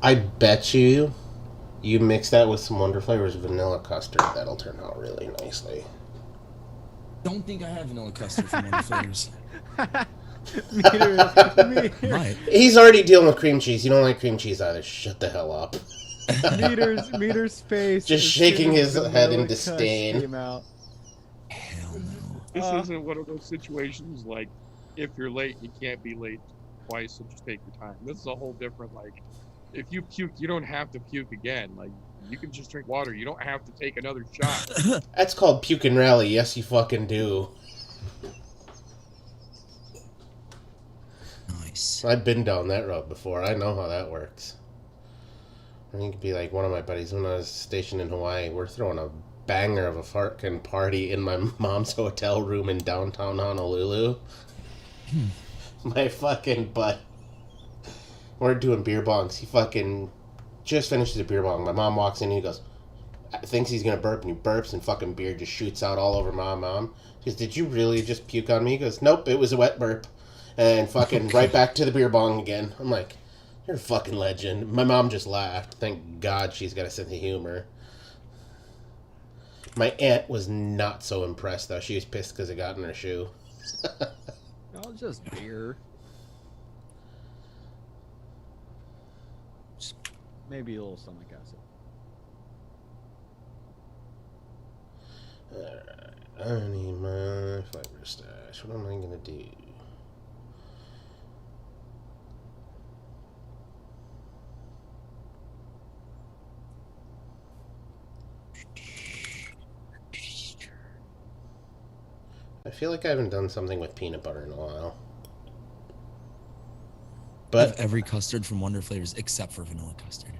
I bet you mix that with some Wonder Flavors vanilla custard. That'll turn out really nicely. Don't think I have vanilla custard from one of the flavors. Meter, Might. He's already dealing with cream cheese. You don't like cream cheese either. Shut the hell up. Meter's face. Just as shaking soon as his the head in vanilla Kush disdain. came out. Hell no. This isn't one of those situations like if you're late, you can't be late twice, so just take your time. This is a whole different like. If you puke, you don't have to puke again. Like you can just drink water. You don't have to take another shot. That's called puke and rally. Yes, you fucking do. Nice. I've been down that road before. I know how that works. I think it'd be like one of my buddies when I was stationed in Hawaii. We're throwing a banger of a fucking party in my mom's hotel room in downtown Honolulu. My fucking butt. We're doing beer bongs. He fucking just finishes a beer bong. My mom walks in and he goes, thinks he's gonna burp, and he burps and fucking beer just shoots out all over my mom. She goes, did you really just puke on me? He goes, nope, it was a wet burp. And fucking right back to the beer bong again. I'm like, you're a fucking legend. My mom just laughed. Thank God she's got a sense of humor. My aunt was not so impressed, though. She was pissed because it got in her shoe. Oh, just beer. Maybe a little stomach acid. Alright, I need my flavor stash. What am I gonna do? I feel like I haven't done something with peanut butter in a while. I have But every custard from Wonder Flavors except for vanilla custard.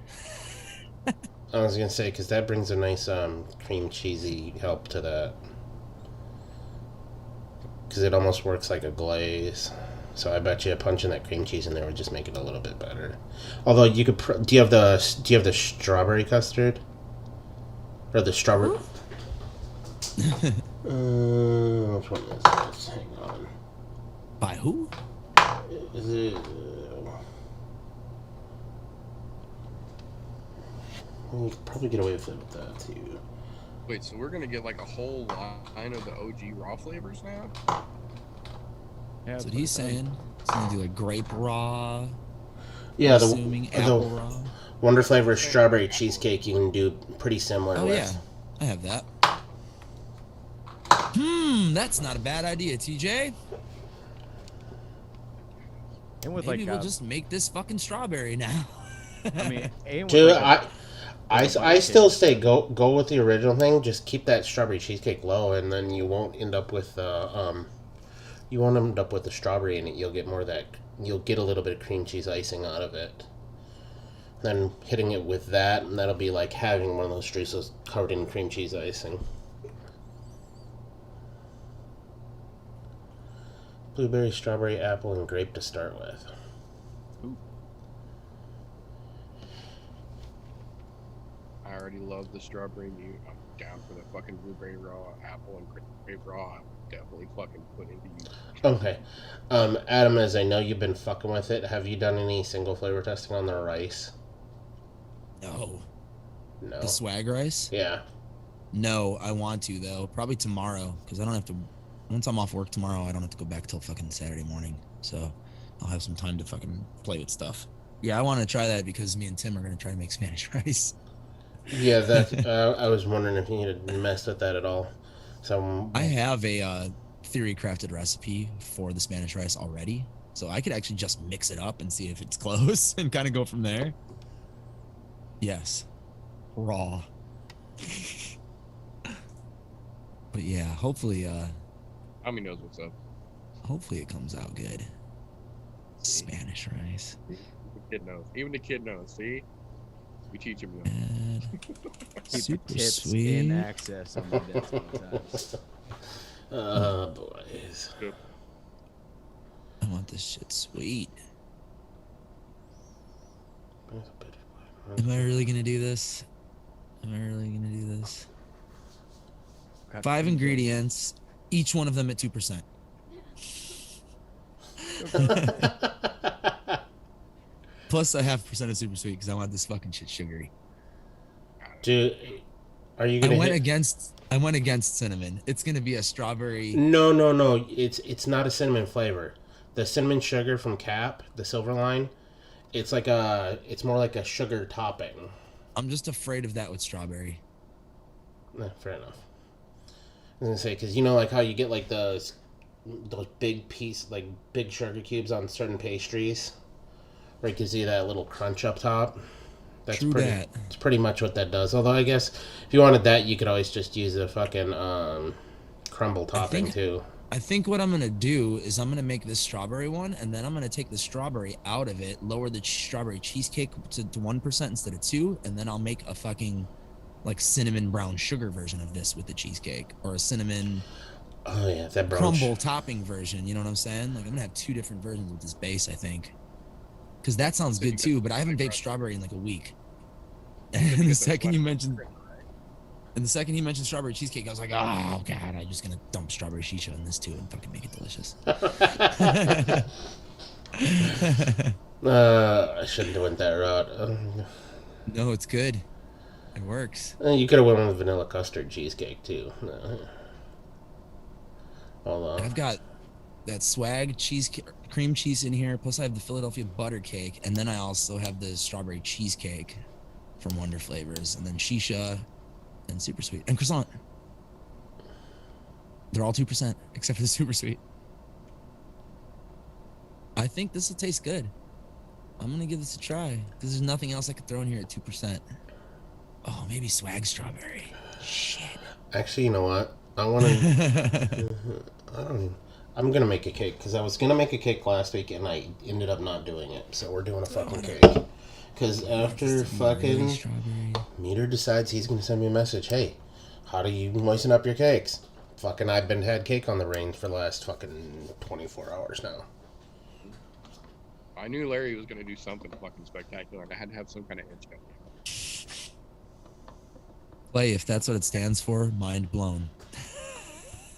I was gonna say, because that brings a nice cream cheesy help to that. Because it almost works like a glaze. So I bet you punching that cream cheese in there would just make it a little bit better. Although you could, do you have the strawberry custard? Or the strawberry? Which one is this? Hang on. By who? Is it? You could probably get away with it with that too. Wait, so we're gonna get like a whole line of the OG raw flavors now? Yeah, That's what he's saying. He's gonna do like grape raw. Yeah, assuming apple the raw. Wonder Flavor strawberry cheesecake you can do pretty similar Oh with. yeah, I have that. That's not a bad idea, TJ. And with Maybe like, we'll just make this fucking strawberry now. I mean, and with Dude, like I still say go with the original thing. Just keep that strawberry cheesecake low, and then you won't end up with the strawberry in it. You'll get more of that. You'll get a little bit of cream cheese icing out of it. Then hitting it with that, and that'll be like having one of those streusels covered in cream cheese icing. Blueberry, strawberry, apple, and grape to start with. Ooh. I already love the strawberry meat. I'm down for the fucking blueberry raw, apple, and grape raw. I'm definitely fucking put into use. Okay. Adam, as I know you've been fucking with it, have you done any single flavor testing on the rice? No. No. The swag rice? Yeah. No, I want to though. Probably tomorrow, because I don't have to. Once I'm off work tomorrow, I don't have to go back till fucking Saturday morning. So I'll have some time to fucking play with stuff. Yeah, I want to try that because me and Tim are gonna try to make Spanish rice. Yeah, that. I was wondering if you had messed with that at all. So I have a theory crafted recipe for the Spanish rice already, so I could actually just mix it up and see if it's close and kind of go from there. Yes, raw. But yeah, hopefully, Tommy knows what's up. hopefully it comes out good. Spanish rice. The kid knows. Even the kid knows. See, we teach him. And keep super tips sweet. in access on my desk sometimes. boys. I want this shit sweet. Am I really gonna do this? Am I really gonna do this? 5 ingredients, each one of them at 2%. Plus a 0.5% of super sweet because I want this fucking shit sugary. Dude, are you I gonna? went against cinnamon. It's gonna be a strawberry. No. It's not a cinnamon flavor. The cinnamon sugar from Cap, the silver line, it's more like a sugar topping. I'm just afraid of that with strawberry. Fair enough. I was gonna say, because you know, like how you get like those big big sugar cubes on certain pastries, where it gives you that little crunch up top. That's True pretty. that. It's pretty much what that does. Although I guess if you wanted that, you could always just use a fucking crumble topping too. I think what I'm gonna do is I'm gonna make this strawberry one, and then I'm gonna take the strawberry out of it, lower the strawberry cheesecake to 1% instead of 2, and then I'll make a fucking like cinnamon brown sugar version of this with the cheesecake, or a cinnamon Oh yeah, that brown crumble topping version. You know what I'm saying? Like I'm gonna have 2 different versions with this base, I think, because that sounds good too. But I haven't baked strawberry in like a week. And the second you mentioned strawberry cheesecake, I was like, oh god, I'm just gonna dump strawberry shisha in this too and fucking make it delicious. I shouldn't have went that route. No, it's good. It works. You could have went with vanilla custard cheesecake too. Although I've got that swag cream cheese in here, plus I have the Philadelphia butter cake, and then I also have the strawberry cheesecake from Wonder Flavors, and then shisha and super sweet and croissant. They're all 2% except for the super sweet. I think this will taste good. I'm gonna give this a try because there's nothing else I could throw in here at 2%. Oh, maybe swag strawberry. Shit. actually, you know what? I want to. I'm gonna make a cake because I was gonna make a cake last week and I ended up not doing it. So we're doing a fucking cake. Because after fucking Meter decides he's gonna send me a message, hey, how do you moisten up your cakes? Fucking, I've been had cake on the range for the last fucking 24 hours now. I knew Larry was gonna do something fucking spectacular. I had to have some kind of edge gun. Play, if that's what it stands for, mind blown.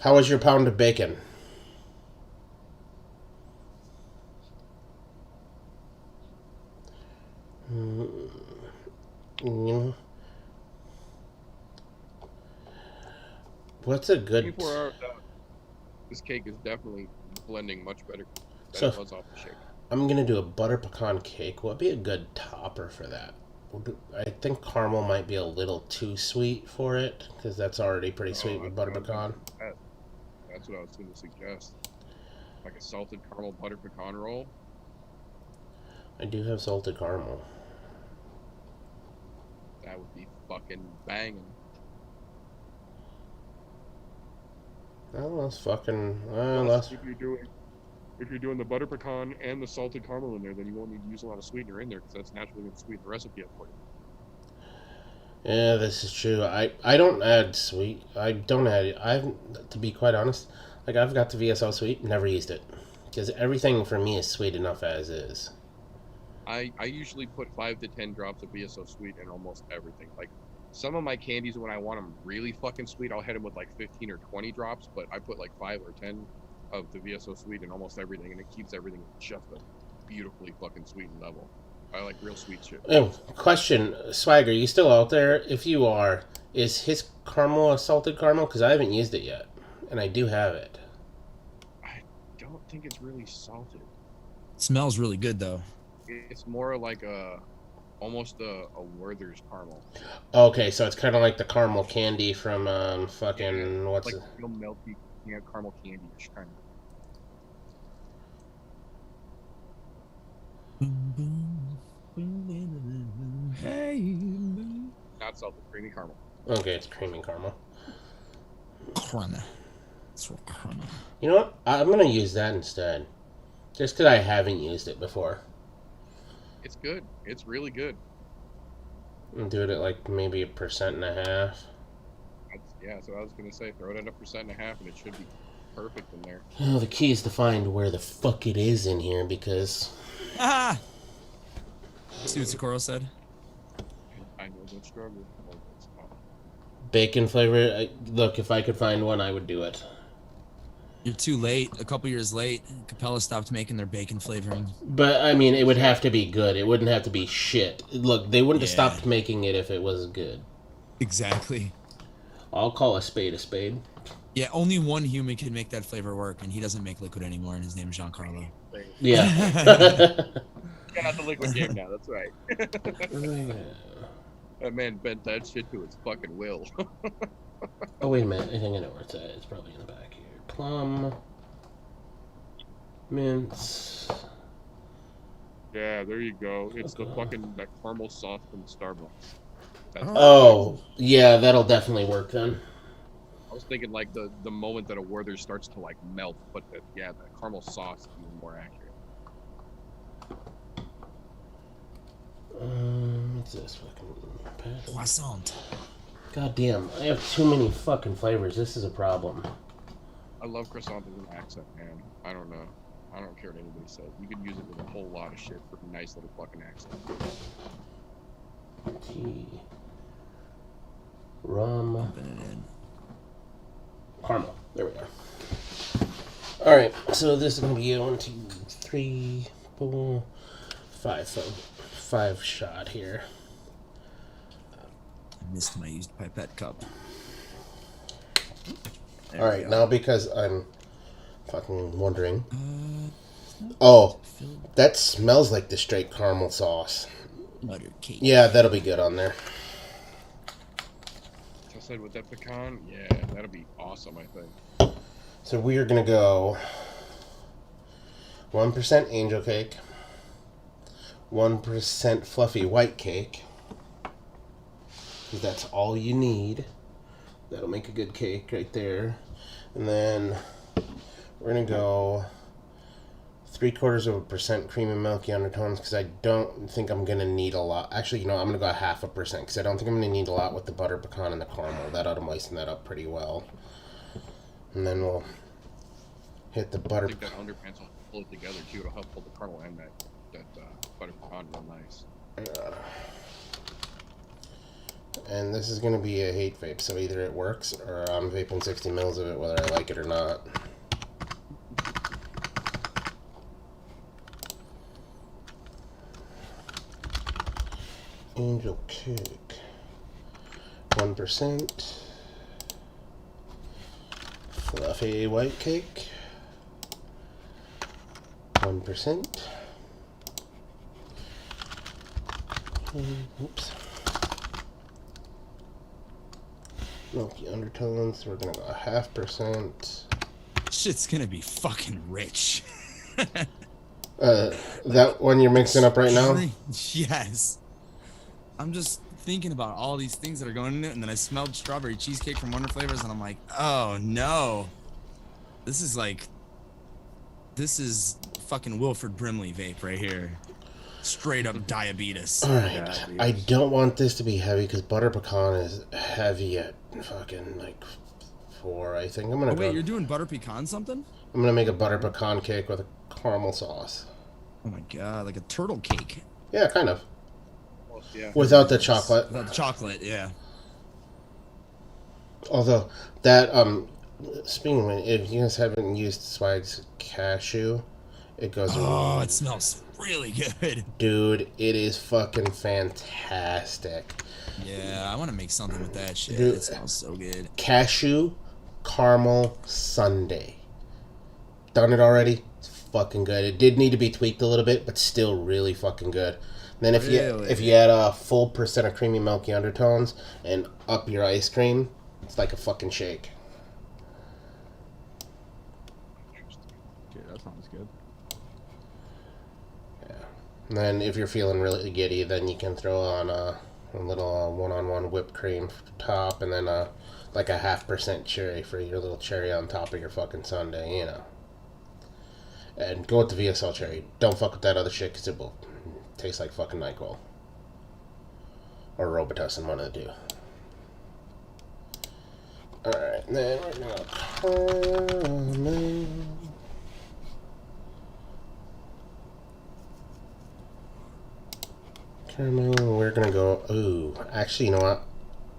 How was your pound of bacon? Mm, what's a good... 24 hours out, this cake is definitely blending much better than So it was off the shake. I'm going to do a butter pecan cake. What'd be a good topper for that? I think caramel might be a little too sweet for it, because that's already pretty sweet with butter pecan. That's what I was going to suggest. Like a salted caramel butter pecan roll. I do have salted caramel. That would be fucking banging. Oh, that's fucking... Plus, if you're doing the butter pecan and the salted caramel in there, then you won't need to use a lot of sweetener in there because that's naturally going to sweeten the recipe up for you. Yeah, this is true. I don't add sweet. I don't add... to be quite honest, like, I've got the VSL sweet, never used it. Because everything for me is sweet enough as is. I usually put 5 to 10 drops of VSO sweet in almost everything. Like, some of my candies, when I want them really fucking sweet, I'll hit them with like 15 or 20 drops, but I put like 5 or 10 of the VSO sweet in almost everything, and it keeps everything just a beautifully fucking sweet level. I like real sweet shit. Oh, question. Swagger, you still out there? If you are, is his caramel a salted caramel? Because I haven't used it yet, and I do have it. I don't think it's really salted. It smells really good though. It's more like almost a Werther's caramel. Okay, so it's kind of like the caramel candy from fucking what's like it? real melty, caramel candy-ish kind of. Hey. Not salted, creamy caramel. Okay, it's creamy caramel. Caramel. It's real caramel. You know what? I'm gonna use that instead, just because I haven't used it before. It's good. It's really good. And do it at like maybe 1.5%. That's what I was gonna say. Throw it at 1.5%, and it should be perfect in there. Well, the key is to find where the fuck it is in here, because... Ah! See what Socorro said? I know the struggle. Bacon flavor? Look, if I could find one, I would do it. You're too late. A couple years late. Capella stopped making their bacon flavoring. But, I mean, it would have to be good. It wouldn't have to be shit. Look, they wouldn't have Yeah. stopped making it if it was good. Exactly. I'll call a spade a spade. Yeah, only one human can make that flavor work, and he doesn't make liquid anymore, and his name is Giancarlo. Yeah. Got out the liquid game now. That's right. That man bent that shit to his fucking will. Oh, wait a minute. I think I know where it's at. It's probably in the back here. Plum. Mince. Yeah, there you go. It's the fucking that caramel sauce from Starbucks. That's Oh, yeah, that'll definitely work then. I was thinking like the moment that a Werther starts to like melt, but the caramel sauce is even more accurate. What's this fucking Croissant. God damn, I have too many fucking flavors. This is a problem. I love croissant as an accent, man. I don't know. I don't care what anybody says. You can use it with a whole lot of shit for a nice little fucking accent. Tea. Rum. Pumping it in. Caramel. There we go. Alright, so this is going to be a 1, 2, 3, 4, 5. So 5 shot here. I missed my used pipette cup. There we Alright, go. now because I'm fucking wondering. Oh, that smells like the straight caramel sauce. Butter cake. Yeah, that'll be good on there. So I said with that pecan, yeah, that'll be awesome, I think. So we are going to go 1% angel cake, 1% fluffy white cake, because that's all you need. That'll make a good cake right there. And then we're going to go 0.75% cream and milky undertones, because I don't think I'm going to need a lot. Actually, I'm going to go 0.5%, because I don't think I'm going to need a lot with the butter pecan and the caramel. That ought to moisten that up pretty well. And then we'll hit the I butter. think that underpants will pull it together too. It'll help pull the caramel and that butter pecan real nice. And this is going to be a hate vape, so either it works or I'm vaping 60 mils of it whether I like it or not. Angel Cake. 1%. Fluffy White Cake. 1%. Oops. Milky undertones, we're gonna go 0.5%. Shit's gonna be fucking rich. That one you're mixing up right now? Yes. I'm just thinking about all these things that are going in it, and then I smelled strawberry cheesecake from Wonder Flavors, and I'm like, oh no. This is fucking Wilford Brimley vape right here. Straight up diabetes. Alright, I don't want this to be heavy because butter pecan is heavy at fucking like 4, I think. I'm gonna wait, you're doing butter pecan something? I'm gonna make a butter pecan cake with a caramel sauce. Oh my god, like a turtle cake. Yeah, kind of. Well, yeah. Without the chocolate. Without the chocolate, yeah. Although that speaking of, if you guys haven't used Swag's cashew, it goes. Oh, it smells really good. Dude, it is fucking fantastic. Yeah, I want to make something with that shit. Dude, it smells so good. Cashew caramel sundae. Done it already. It's fucking good. It did need to be tweaked a little bit, but still really fucking good. Then if you add a full percent of creamy milky undertones and up your ice cream, it's like a fucking shake. Dude, that sounds good. Yeah. And then if you're feeling really giddy, then you can throw on a little one-on-one whipped cream top, and then like a 0.5% cherry for your little cherry on top of your fucking sundae, you know. And go with the VSL cherry. Don't fuck with that other shit because it will taste like fucking NyQuil. Or Robitussin, one of the two. Alright, then we're gonna caramel. We're gonna go. Ooh, actually, you know what?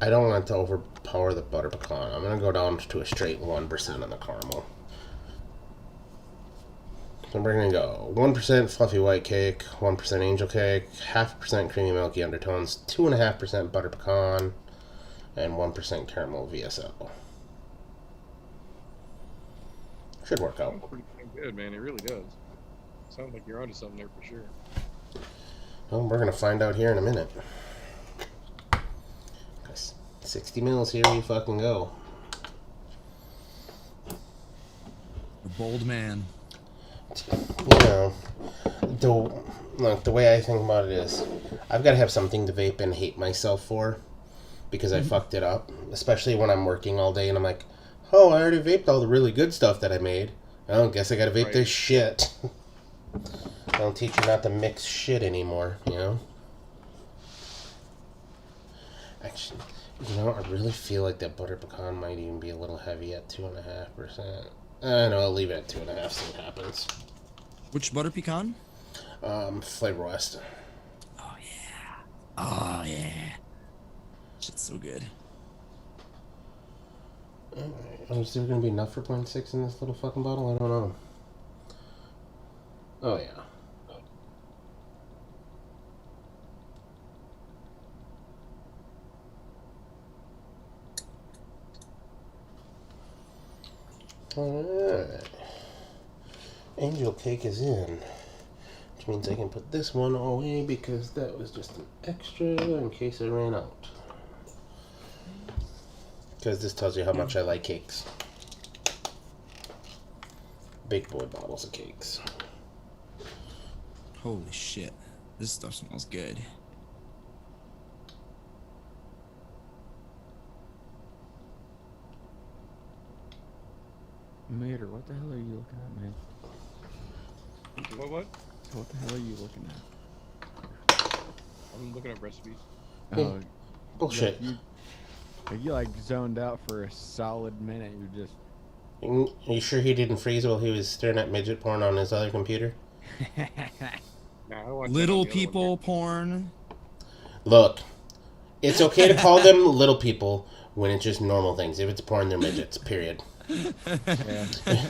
I don't want to overpower the butter pecan. I'm gonna go down to a straight 1% on the caramel. So we're gonna go 1% fluffy white cake, 1% angel cake, 0.5% creamy milky undertones, 2.5% butter pecan, and 1% caramel VSL. Should work out. Sounds pretty damn good, man. It really does. Sounds like you're onto something there for sure. Well, we're gonna find out here in a minute. 60 mils, here we fucking go. A bold man. You know, the way I think about it is, I've got to have something to vape and hate myself for, because I fucked it up. Especially when I'm working all day and I'm like, oh, I already vaped all the really good stuff that I made. I guess I gotta vape this shit. I don't teach you not to mix shit anymore, you know? Actually, you know, I really feel like that butter pecan might even be a little heavy at 2.5%. I don't know, I'll leave it at 2.5, see what happens. Which butter pecan? Flavor West. Oh yeah. Oh yeah. Shit's so good. Alright, is there gonna be enough for 0.6 in this little fucking bottle? I don't know. Oh yeah. Alright. Angel cake is in. Which means I can put this one away because that was just an extra in case I ran out. Because this tells you how much I like cakes. Big boy bottles of cakes. Holy shit. This stuff smells good. Mater, what the hell are you looking at, man? What? What the hell are you looking at? I'm looking at recipes. Oh, bullshit. You like zoned out for a solid minute. You just. Are you sure he didn't freeze while he was staring at midget porn on his other computer? Nah, I watched that on Little the other people one porn. Look, It's okay to call them little people when it's just normal things. If it's porn, they're midgets. Period. Yeah.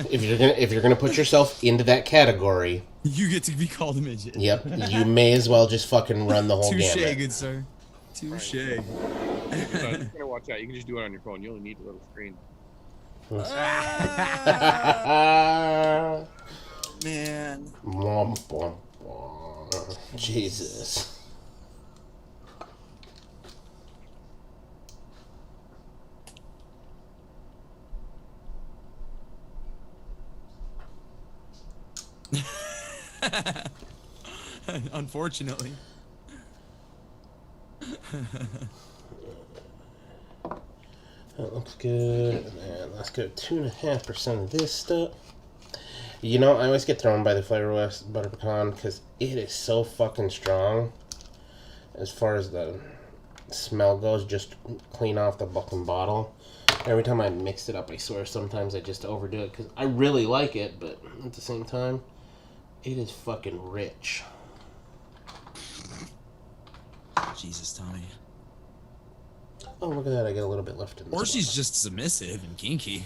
If you're gonna put yourself into that category, You get to be called a midget. yep, you may as well just fucking run the whole Touche, gamut. good sir. Touche. So you gotta watch out. You can just do it on your phone. You only need a little screen. Man. Womp, womp, womp. Jesus. Unfortunately. That looks good. And let's go 2.5% of this stuff. You know, I always get thrown by the Flavor West butter pecan because it is so fucking strong. As far as the smell goes, just clean off the fucking bottle. Every time I mix it up, I swear sometimes I just overdo it because I really like it, but at the same time, it is fucking rich. Jesus, Tommy. Oh, look at that. I get a little bit left in this Or she's one. just submissive and kinky.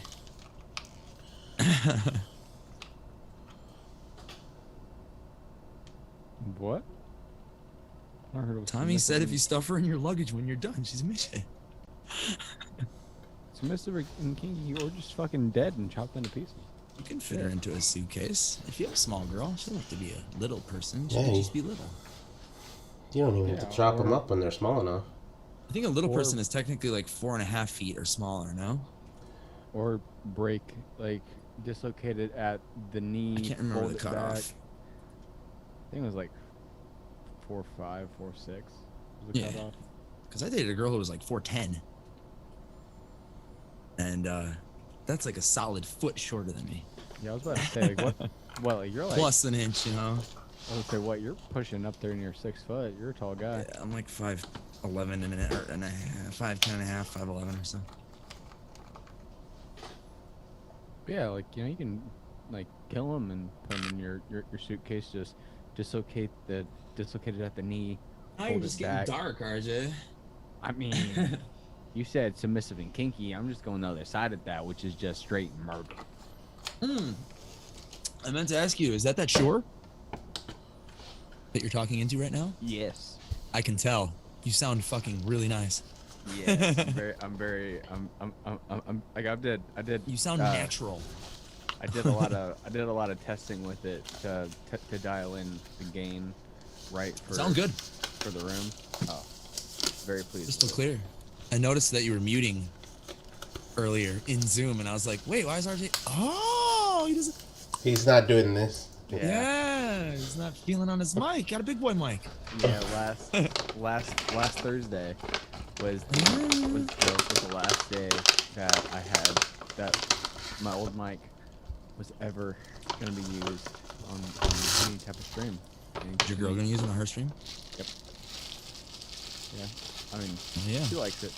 What? I heard it was Tommy said if you submissive stuff her in your luggage when you're done, she's a midget. submissive and kinky, or just fucking dead and chopped into pieces. You can fit her into a suitcase. If you have a small girl, she doesn't have to be a little person. She Yeah, can you- just be little. You don't even have Yeah, to chop them or- up when they're small enough. I think a little Or- person is technically like 4.5 feet or smaller, no? Or break, like, dislocated at the knee. I can't remember fold the it back. cutoff. I think it was like 4'5", 4'6" was the Yeah. cutoff. Because I dated a girl who was like 4'10". And that's like a solid foot shorter than me. Yeah, I was about to say, like, what? Well, like, you're like, Plus an inch, you know? I was gonna say, what? You're pushing up there and you're 6 foot. You're a tall guy. Yeah, I'm like 5'11" and a half, 5'10" and a half, 5'11" or so. Yeah, like, you know, you can, like, kill him and put him in your suitcase. Just dislocated at the knee. Now Hold it back. dark, RJ. I mean, you said submissive and kinky. I'm just going the other side of that, which is just straight murder. I meant to ask you, is that shore that you're talking into right now? Yes. I can tell. You sound fucking really nice. Yes. I did. You sound natural. I did a lot of testing with it to dial in the gain right for Sound good. for the room. Oh, very pleased. Crystal with it. clear. I noticed that you were muting earlier in Zoom, and I was like, wait, why is RJ? Oh, he doesn't. He's not doing this. Yeah, he's not feeling on his mic. Got a big boy mic. Yeah, last Thursday was the last day that I had that my old mic was ever gonna be used on any type of stream. Is your girl gonna use it on her stream? Yep. Yeah. I mean, Yeah. she likes it.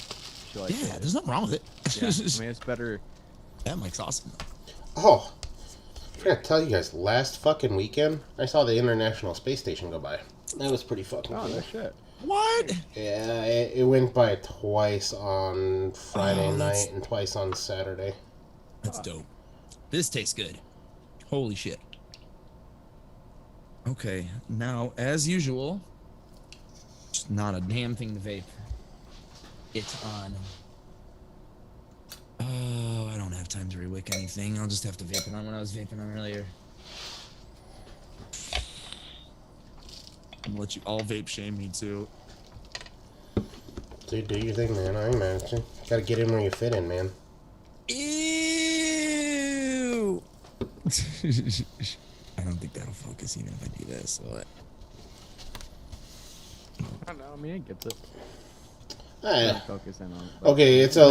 She likes Yeah, it. there's nothing wrong with it. Yeah, I mean, it's better. That mic's awesome. Oh, I forgot to tell you guys, last fucking weekend, I saw the International Space Station go by. That was pretty fucking Oh, cool. no shit. What? Yeah, it went by twice on Friday Oh, that's- night and twice on Saturday. That's dope. This tastes good. Holy shit. Okay, now, as usual, just not a damn thing to vape. It's on. Oh, I don't have time to rewick anything. I'll just have to vape it on when I was vaping on earlier. I'm gonna let you all vape shame me too. Dude, do your thing, man. I ain't mad at you. Gotta get in where you fit in, man. Ew! I don't think that'll focus even if I do this. What? I don't know. I mean, it gets it. Eh, Focus in on it. but- okay, it's a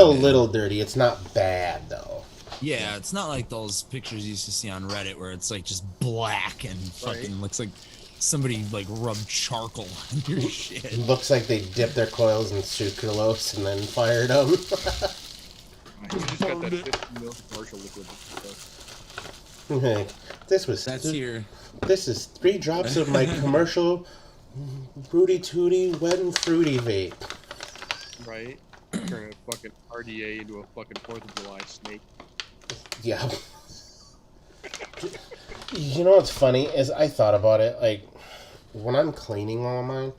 little dirty. It's not bad though. Yeah, it's not like those pictures you used to see on Reddit where it's like just black and fucking looks like somebody like rubbed charcoal on your shit. It looks like they dipped their coils in sucralose and then fired them. You just got that 50 mil commercial liquid. This was That's here. This is 3 drops of my commercial Fruity Tooty Wet and Fruity vape. Right? Turn a fucking RDA into a fucking 4th of July snake. Yeah. You know what's funny is I thought about it, like, when I'm cleaning all mine,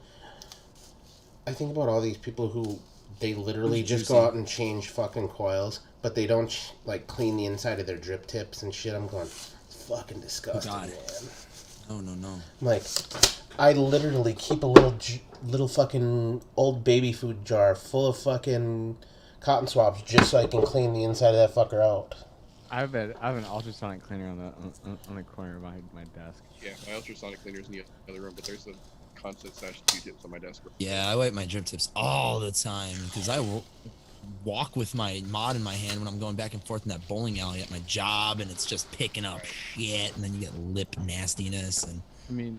I think about all these people who, they literally just go out and change fucking coils, but they don't, like, clean the inside of their drip tips and shit. I'm going, it's fucking disgusting, man. No. I'm like, I literally keep a little fucking old baby food jar full of fucking cotton swabs just so I can clean the inside of that fucker out. I have an ultrasonic cleaner on the corner of my desk. Yeah, my ultrasonic cleaner's in the other room, but there's a constant stash of Q-tips on my desk. Yeah, I wipe my drip tips all the time because I will walk with my mod in my hand when I'm going back and forth in that bowling alley at my job, and it's just picking up shit, and then you get lip nastiness. And I mean,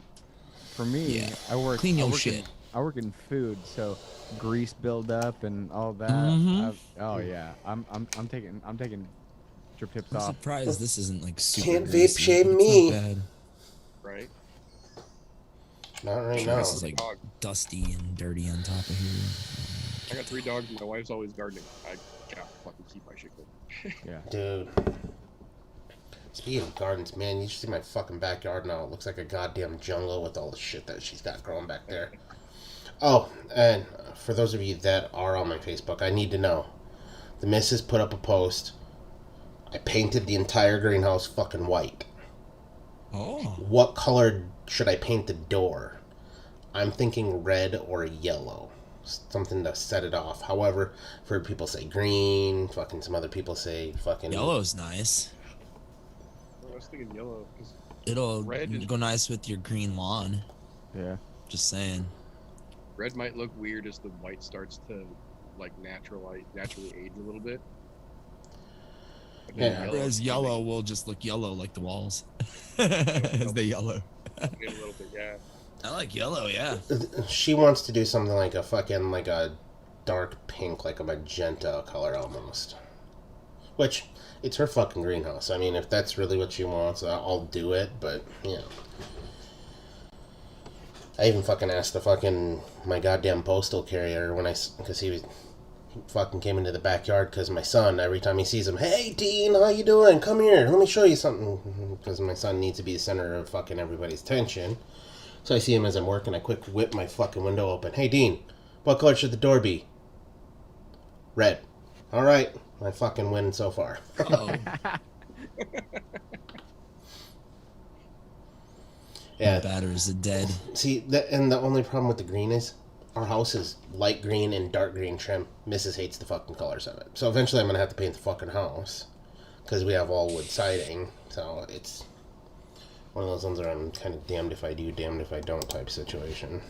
for me, Yeah. I work Clean your I work shit. In, I work in food, so grease buildup and all that. Mhm. Oh yeah, I'm taking drip tips I'm off. surprised this isn't like super Can't vape greasy, shame but it's me. not bad. Right? Not right Sure, now. this is like dusty and dirty on top of here. I got 3 dogs and my wife's always gardening. I can't fucking keep my shit clean. Yeah. Dude. Speaking of gardens, man, you should see my fucking backyard now. It looks like a goddamn jungle with all the shit that she's got growing back there. Oh, and for those of you that are on my Facebook, I need to know. The missus put up a post. I painted the entire greenhouse fucking white. Oh. What color should I paint the door? I'm thinking red or yellow. Something to set it off. However, I've heard people say green. Fucking some other people say fucking... Yellow's nice. I was thinking yellow, because It'll Red is- go nice with your green lawn. Yeah. Just saying. red might look weird as the white starts to, like, naturally age a little bit. But then Yeah. Whereas yellow will just look yellow like the walls. As they yellow. a little bit, yeah. I like yellow, yeah. She wants to do something like a fucking, like a dark pink, like a magenta color almost. Which, it's her fucking greenhouse. I mean, if that's really what she wants, I'll do it, but, you know. I even fucking asked my goddamn postal carrier because he fucking came into the backyard because my son, every time he sees him, hey, Dean, how you doing? Come here, let me show you something. Because my son needs to be the center of fucking everybody's attention. So I see him as I'm working, I quick whip my fucking window open. Hey, Dean, what color should the door be? Red. Alright, I fucking win so far. Oh. Yeah. Batters are dead. See, and the only problem with the green is our house is light green and dark green trim. Mrs. hates the fucking colors of it. So eventually I'm going to have to paint the fucking house because we have all wood siding. So it's one of those ones where I'm kind of damned if I do, damned if I don't type situation.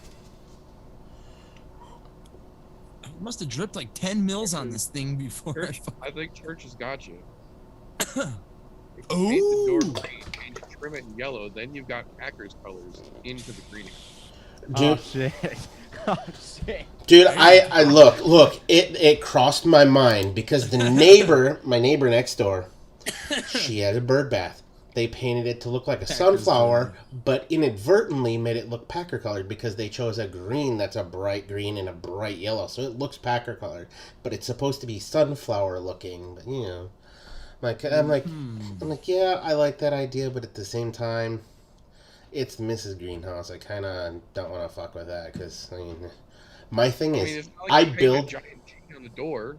I must have dripped like 10 mils on this thing before. I think church has got you. If you Oh. paint the door green and you trim it in yellow, then you've got Packers colors into the greening. Dude, Oh shit. Oh shit. dude, I look, it crossed my mind because the neighbor, my neighbor next door, she had a bird bath. They painted it to look like a Packers sunflower, but inadvertently made it look Packer colored because they chose a green that's a bright green and a bright yellow, so it looks Packer colored, but it's supposed to be sunflower looking. But you know, I'm like, yeah, I like that idea, but at the same time, it's Mrs. Greenhouse. I kind of don't want to fuck with that because I mean, my thing is, it's not like I you paint a build. giant G on the door.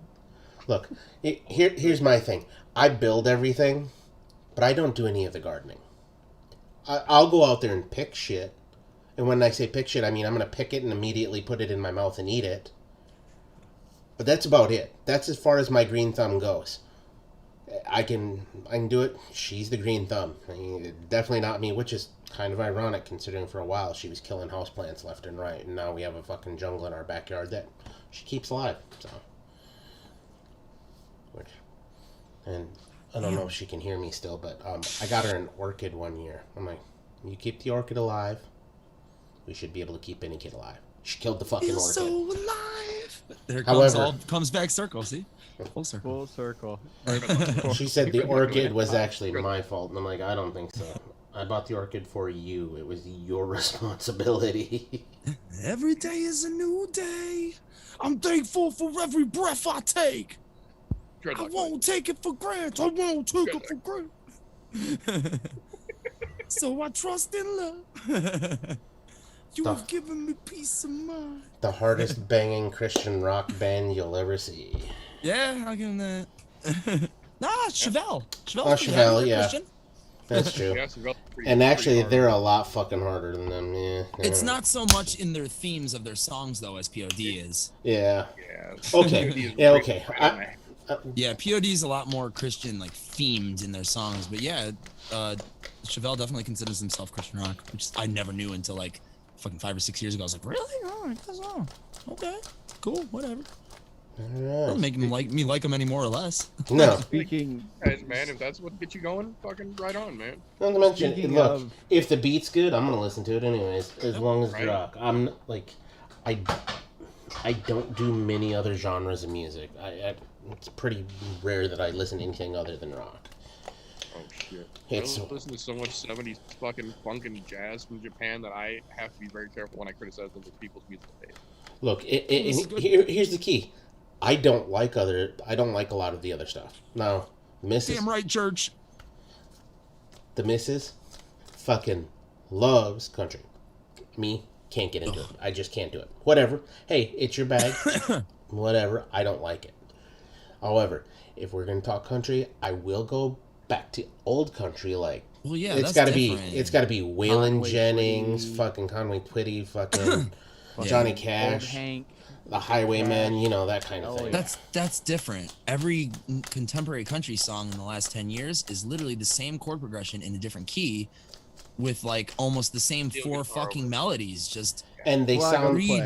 Look, here's my thing. I build everything, but I don't do any of the gardening. I'll go out there and pick shit. And when I say pick shit, I mean I'm going to pick it and immediately put it in my mouth and eat it. But that's about it. That's as far as my green thumb goes. I can do it. She's the green thumb. I mean, definitely not me, which is kind of ironic considering for a while she was killing houseplants left and right. And now we have a fucking jungle in our backyard that she keeps alive. So. And I don't know if she can hear me still, but I got her an orchid one year. I'm like, you keep the orchid alive, we should be able to keep any kid alive. She killed the fucking Feel orchid. so alive. There it However- comes back circle. See, full circle. Full circle. She said the orchid was actually my fault, and I'm like, I don't think so. I bought the orchid for you. It was your responsibility. Every day is a new day. I'm thankful for every breath I take. I won't take it for granted. I won't take it for granted. So I trust in love. You have given me peace of mind. The hardest banging Christian rock band you'll ever see. Yeah, I'll give him that. Nah, Chevelle. Chevelle, yeah. Christian. That's true. Yeah, And actually, they're a lot fucking harder than them, yeah. It's not so much in their themes of their songs, though, as POD is. Yeah. Yeah. Okay. Yeah, okay. Yeah, POD is a lot more Christian, like, themed in their songs. But yeah, Chevelle definitely considers himself Christian rock, which I never knew until, like, fucking 5 or 6 years ago. I was like, really? Oh, I guess so. Okay, cool, whatever. Doesn't make him like him any more or less. No. Speaking, Guys, man, if that's what gets you going, fucking right on, man. Not to mention, Speaking look, of- if the beat's good, I'm gonna listen to it anyways, as long as it's Right. rock. I'm like, I don't do many other genres of music. It's pretty rare that I listen to anything other than rock. Oh shit. It's- I listen to so much 70s fucking funk and jazz from Japan that I have to be very careful when I criticize other people's musical taste. Look, This is good. here's the key. I don't like a lot of the other stuff. Now, Damn right, church. the missus fucking loves country. Me, can't get into it. I just can't do it. Whatever. Hey, it's your bag. Whatever. I don't like it. However, if we're gonna talk country, I will go back to old country. Like, Well, yeah, it's that's gotta different. it's gotta be Waylon Conway Jennings, Twitty. fucking Conway Twitty, fucking Yeah. Johnny Old Cash, Hank. the Highwaymen, you know, that kind of Oh, thing. yeah. That's different. Every contemporary country song in the last 10 years is literally the same chord progression in a different key with like almost the same Steel four guitar fucking with- melodies, just And they Flag on sound the play.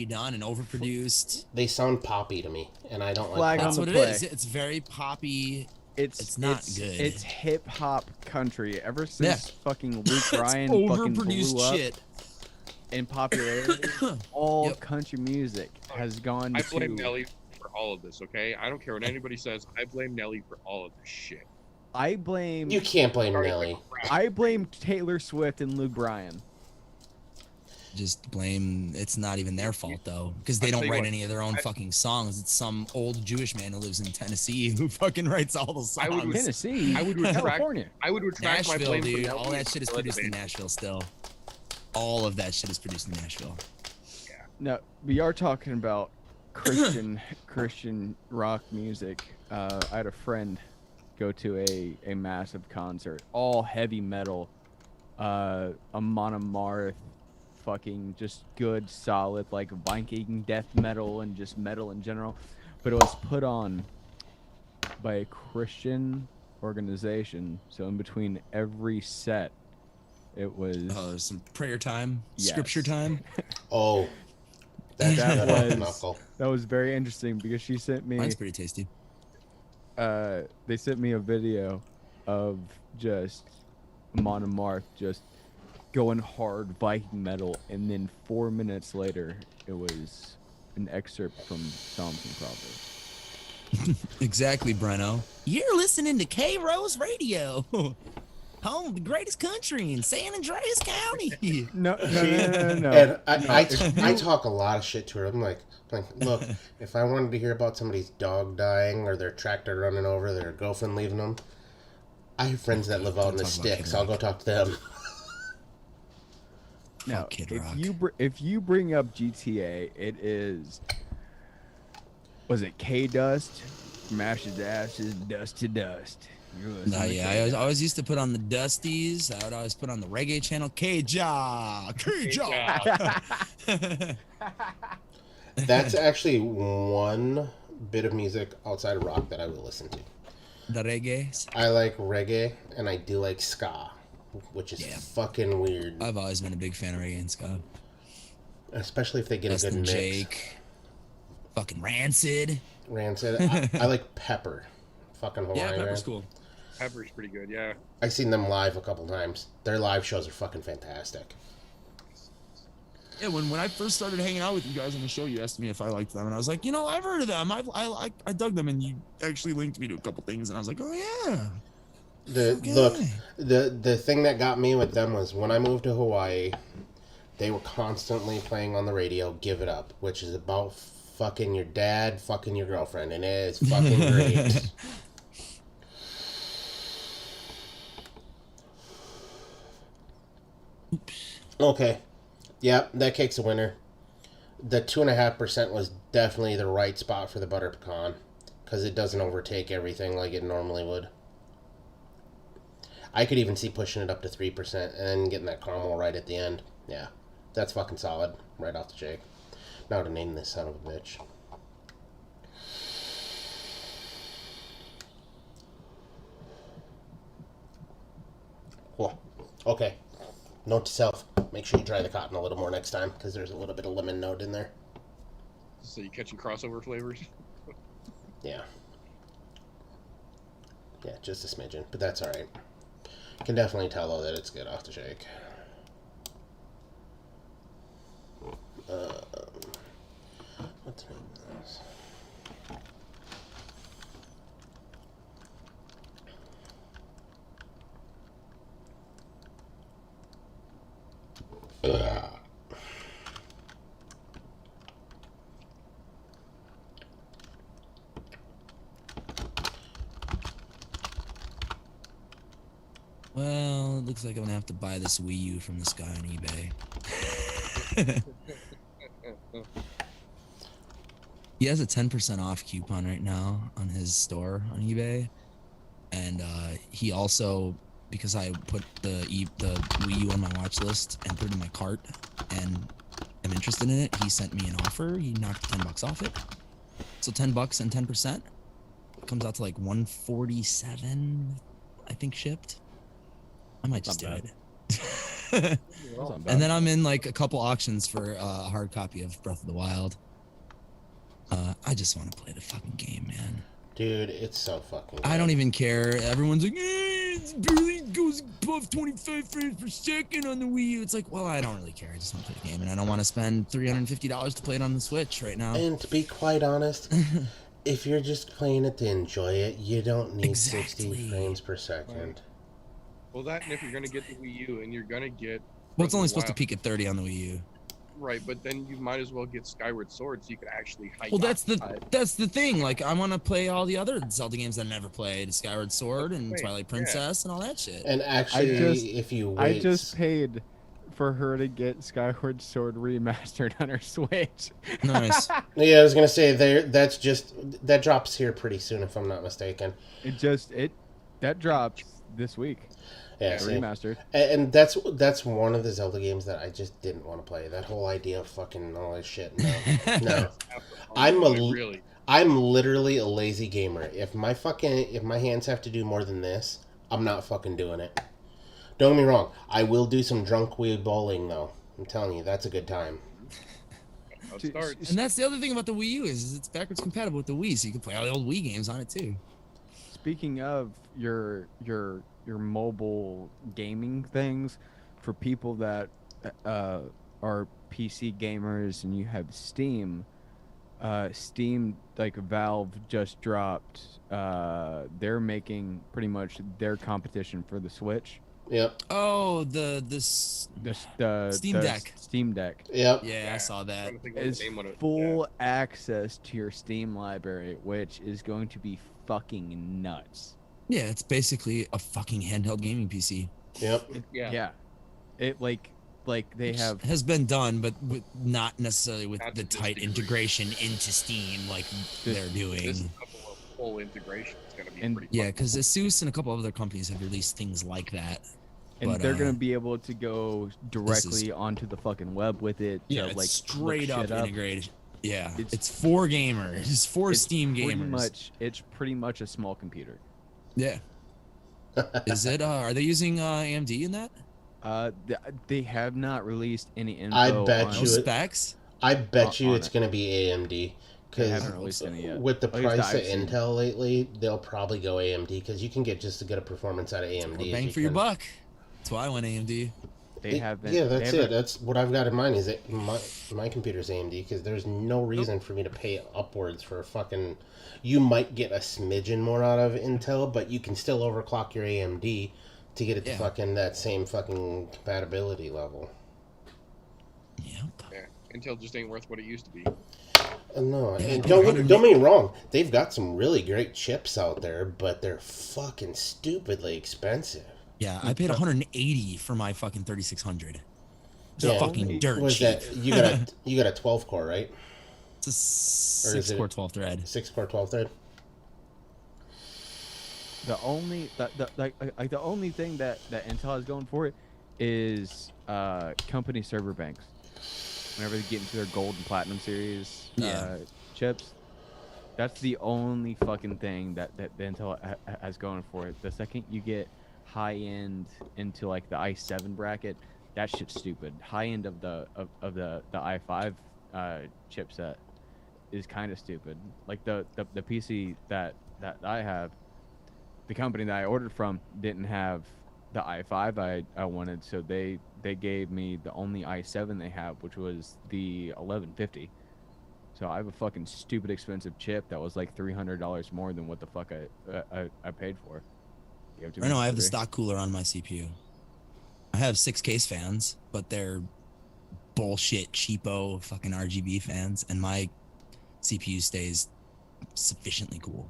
redone and overproduced. they sound poppy to me, and I don't Flag like on That's pop. the what it play. is. It's very poppy. It's not it's, good. It's hip hop country. Ever since Yeah. fucking Luke Bryan It's fucking blew overproduced up shit. in popularity, all Yep. country music has gone I to. blame Nelly for all of this, okay? I don't care what anybody says. I blame Nelly for all of this shit. I blame. You can't blame Sorry, Nelly. crap. I blame Taylor Swift and Luke Bryan. Just blame. It's not even their fault though, because they I'll don't tell you write what, any of their own fucking songs. It's some old Jewish man who lives in Tennessee who fucking writes all the I would songs. Tennessee, I would retract- California. I would retract my Nashville, blame for dude. Nelly. All that shit is and produced in Elizabeth. Nashville still. All of that shit is produced in Nashville. No, we are talking about Christian rock music. I had a friend go to a massive concert, all heavy metal, a Monomarth, fucking just good, solid, like Viking death metal and just metal in general. But it was put on by a Christian organization. So in between every set, it was There's some prayer time, Yes. scripture time. Oh, that's That good was- knuckle. that was very interesting because she sent me. Mine's pretty tasty. They sent me a video of just Monomarth just going hard Viking metal, and then 4 minutes later, it was an excerpt from Psalms and Proverbs. Exactly, Breno. You're listening to K Rose Radio, home of the greatest country in San Andreas County. No. And I talk a lot of shit to her. I'm like, look, if I wanted to hear about somebody's dog dying or their tractor running over, their girlfriend leaving them, I have friends that live out in the Don't talk about sticks. Kid I'll go Rock. talk to them. Now, Fuck Kid if Rock. if you bring up GTA, it is. Was it K Dust? Mashes ashes, dust to dust. You're listening No, to yeah, K I Dust. always used to put on the Dusties. I would always put on the reggae channel, K-Ja, K-Ja. That's actually one bit of music outside of rock that I will listen to. The reggae. I like reggae and I do like ska, which is Yeah. fucking weird. I've always been a big fan of reggae and ska. Especially if they get Less a good than mix. Jake. Fucking Rancid. Rancid. I like Pepper. Fucking Hawaiian. Yeah, Pepper's man. cool. Pepper's pretty good, yeah. I've seen them live a couple times. Their live shows are fucking fantastic. Yeah, when I first started hanging out with you guys on the show, you asked me if I liked them, and I was like, you know, I've heard of them. I dug them, and you actually linked me to a couple things, and I was like, oh yeah. The thing that got me with them was when I moved to Hawaii, they were constantly playing on the radio "Give It Up," which is about fucking your dad, fucking your girlfriend, and it is fucking great. Okay, yeah, that cake's a winner. The 2.5% was definitely the right spot for the butter pecan because it doesn't overtake everything like it normally would. I could even see pushing it up to 3% and then getting that caramel right at the end. Yeah, that's fucking solid right off the shake. Now to name this son of a bitch. Cool. Okay. Note to self: make sure you dry the cotton a little more next time because there's a little bit of lemon note in there. So you catching crossover flavors? Yeah. Yeah, just a smidgen, but that's all right. Can definitely tell though that it's good off the shake. What's the name of this? Well, it looks like I'm gonna have to buy this Wii U from this guy on eBay. He has a 10% off coupon right now on his store on eBay, and he also, because I put the Wii U on my watch list and put it in my cart, and I'm interested in it, he sent me an offer. He knocked $10 off it, so $10 and 10% comes out to like $147, I think, shipped. I might just do it. And then I'm in like a couple auctions for a hard copy of Breath of the Wild. I just want to play the fucking game, man. Dude, it's so fucking good. I don't even care. Everyone's like, it barely goes above 25 frames per second on the Wii U. It's like, well, I don't really care. I just want to play the game, and I don't want to spend $350 to play it on the Switch right now. And to be quite honest, if you're just playing it to enjoy it, you don't need 60 frames per second. Right. Well, that, and if you're gonna get the Wii U and you're gonna get, well, it's only supposed to peak at 30 on the Wii U. Right, but then you might as well get Skyward Sword so you can actually hike. Well, that's the thing. Like, I want to play all the other Zelda games that I never played, Skyward Sword and Twilight Princess and all that shit. And actually, if you wait, I just paid for her to get Skyward Sword remastered on her Switch. Nice. Yeah, I was gonna say that drops here pretty soon, if I'm not mistaken. That drops this week. Yeah, remastered. And that's one of the Zelda games that I just didn't want to play. That whole idea of fucking all this shit. No. I'm literally a lazy gamer. If my hands have to do more than this, I'm not fucking doing it. Don't get me wrong. I will do some drunk Wii bowling though. I'm telling you, that's a good time. And that's the other thing about the Wii U is it's backwards compatible with the Wii, so you can play all the old Wii games on it too. Speaking of your mobile gaming things, for people that are PC gamers and you have Steam, like Valve just dropped, they're making pretty much their competition for the Switch. Yep. Oh, the Steam Deck. Steam Deck. Yep. Yeah, I saw that. It's full access to your Steam library, which is going to be fucking nuts. Yeah, it's basically a fucking handheld gaming PC. Yep. Yeah. It like they have has been done, but not necessarily with the tight integration into Steam like they're doing. This full integration is going to be pretty. Yeah, because Asus and a couple of other companies have released things like that. And they're going to be able to go directly onto the fucking web with it. Yeah, it's straight up integrated. Yeah, it's for gamers. It's for Steam gamers. It's pretty much a small computer. Yeah. Is it? Are they using AMD in that? They have not released any info. I bet you specs. I bet you it's going to be AMD because with the price of Intel lately, they'll probably go AMD because you can get just as good a performance out of AMD. Bang for your buck. That's why I went AMD. they haven't. Yeah, they that's haven't- it. That's what I've got in mind. Is it my computer's AMD because there's no reason for me to pay upwards for a fucking. You might get a smidgen more out of Intel, but you can still overclock your AMD to get it to Yeah. fucking that same fucking compatibility level. Yep. Yeah, Intel just ain't worth what it used to be. No, Yeah, and dude, don't 100 get me wrong. They've got some really great chips out there, but they're fucking stupidly expensive. Yeah, I paid 180 for my fucking 3600. It's Yeah. fucking dirt Was cheap. that you got a 12 core, right? It's a Or is 6-core it 12 thread. 6-core 12 thread. The only the only thing that Intel is going for is company server banks. Whenever they get into their gold and platinum series Yeah. chips, that's the only fucking thing that Intel has going for it. The second you get high end into like the i7 bracket, that shit's stupid. High end of the i5 chipset is kind of stupid. Like the PC that I have, the company that I ordered from didn't have the i5 I wanted, so they gave me the only i7 they have, which was the 1150. So I have a fucking stupid expensive chip that was like $300 more than what the fuck I paid for. I know I have the stock cooler on my CPU. I have 6 case fans, but they're bullshit cheapo fucking RGB fans, and my CPU stays sufficiently cool.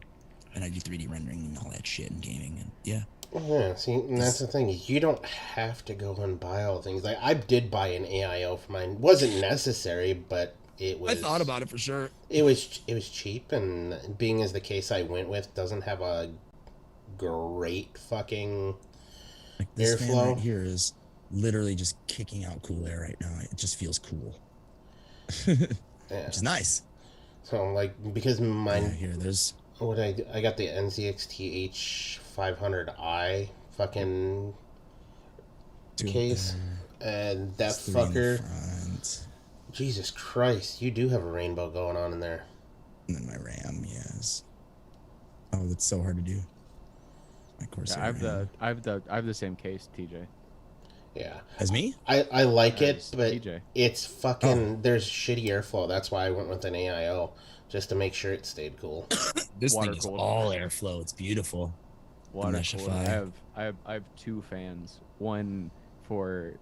And I do 3D rendering and all that shit and gaming, and yeah. Yeah, see, and that's the thing. You don't have to go and buy all things. Like I did buy an AIO for mine. Wasn't necessary, but it was. I thought about it for sure. It was cheap, and being as the case I went with doesn't have a great fucking Like this fan airflow. right here is literally just kicking out cool air right now. It just feels cool. Yeah. Which is nice. So like because mine, Yeah, here, there's what I got the NZXT H500i fucking two case, there, and that there's 3 in the fucker. front, Jesus Christ, you do have a rainbow going on in there. and then my RAM, yes. Oh, that's so hard to do. My Corsair RAM. I have the same case, TJ. Yeah. As me? I like it, As but TJ. it's fucking. There's shitty airflow. That's why I went with an AIO, just to make sure it stayed cool. This Water thing is cooled. all airflow. It's beautiful. Water Meshify. cooler. I have 2 fans. One for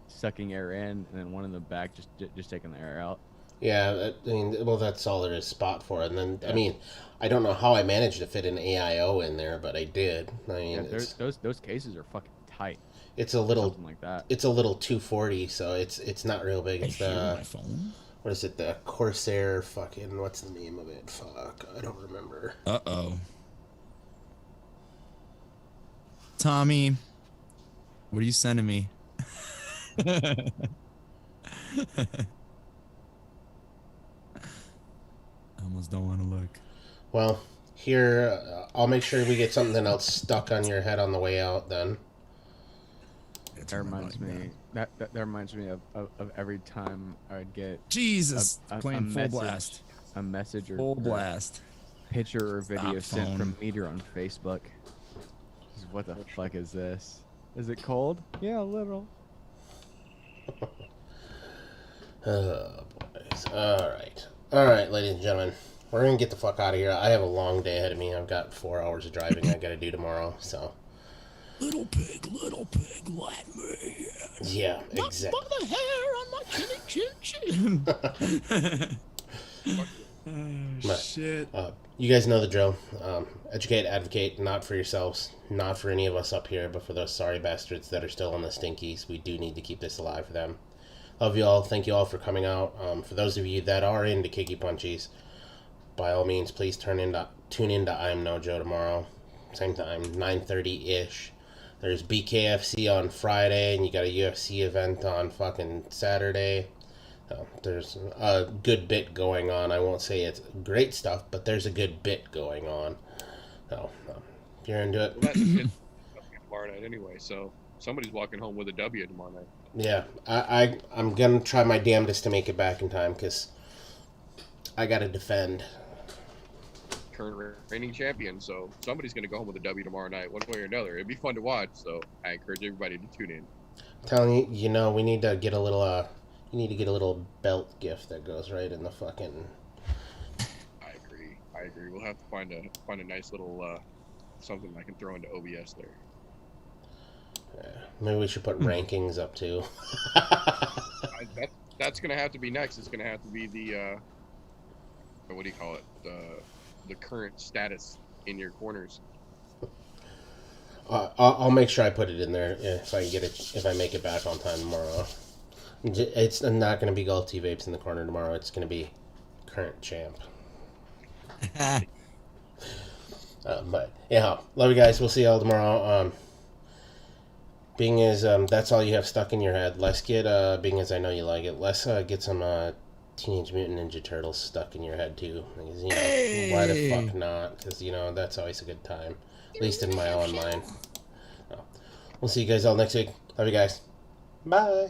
sucking air in, and then one in the back just taking the air out. Yeah, I mean, well, that's all there is spot for it. And then, I mean, I don't know how I managed to fit an AIO in there, but I did. I mean, Yeah, those cases are fucking tight. it's a little, Something like that. it's a little 240, so it's not real big. I It's hear the my phone. what is it? The Corsair fucking what's the name of it? Fuck, I don't remember. Uh-oh. Tommy, what are you sending me? I almost don't want to look. Well, here I'll make sure we get something else stuck on your head on the way out. Then. That reminds me. That reminds me of every time I'd get Jesus, a playing full message- blast. a message or Full blast. picture or video Stop sent phone. from Meteor on Facebook. What the fuck is this? Is it cold? Yeah, a little. Oh, boys. All right, ladies and gentlemen. We're going to get the fuck out of here. I have a long day ahead of me. I've got 4 hours of driving I got to do tomorrow, so. Little pig, let me. Yeah, exactly. The hair on my chin. Oh, shit. You guys know the drill. Educate, advocate, not for yourselves, not for any of us up here, but for those sorry bastards that are still on the stinkies. We do need to keep this alive for them. Love you all. Thank you all for coming out. For those of you that are into Kicky Punchies, by all means, please tune into I'm No Joe tomorrow. Same time, 9:30-ish. There's BKFC on Friday, and you got a UFC event on fucking Saturday. There's a good bit going on. I won't say it's great stuff, but there's a good bit going on. So, if you're into it, Well, it's tomorrow night anyway, so somebody's walking home with a W tomorrow night. yeah, I'm gonna try my damnedest to make it back in time because I gotta defend. Current reigning champion, so somebody's going to go home with a W tomorrow night, one way or another. It'd be fun to watch, so I encourage everybody to tune in. Telling you, we need to get a little you need to get a little belt gift that goes right in the fucking. I agree. I agree. We'll have to find a nice little something I can throw into OBS there. Maybe we should put rankings up too. That's gonna have to be next. It's gonna have to be the what do you call it? The current status in your corners. I'll make sure I put it in there if I get it, if I make it back on time tomorrow. It's not going to be Galti Vapes in the corner tomorrow. It's going to be current champ. But yeah, love you guys. We'll see y'all tomorrow. Being as that's all you have stuck in your head, let's get being as I know you like it, let's get some Teenage Mutant Ninja Turtles stuck in your head too. Because, why the fuck not? Because that's always a good time. At least in my own mind. We'll see you guys all next week. Love you guys. Bye.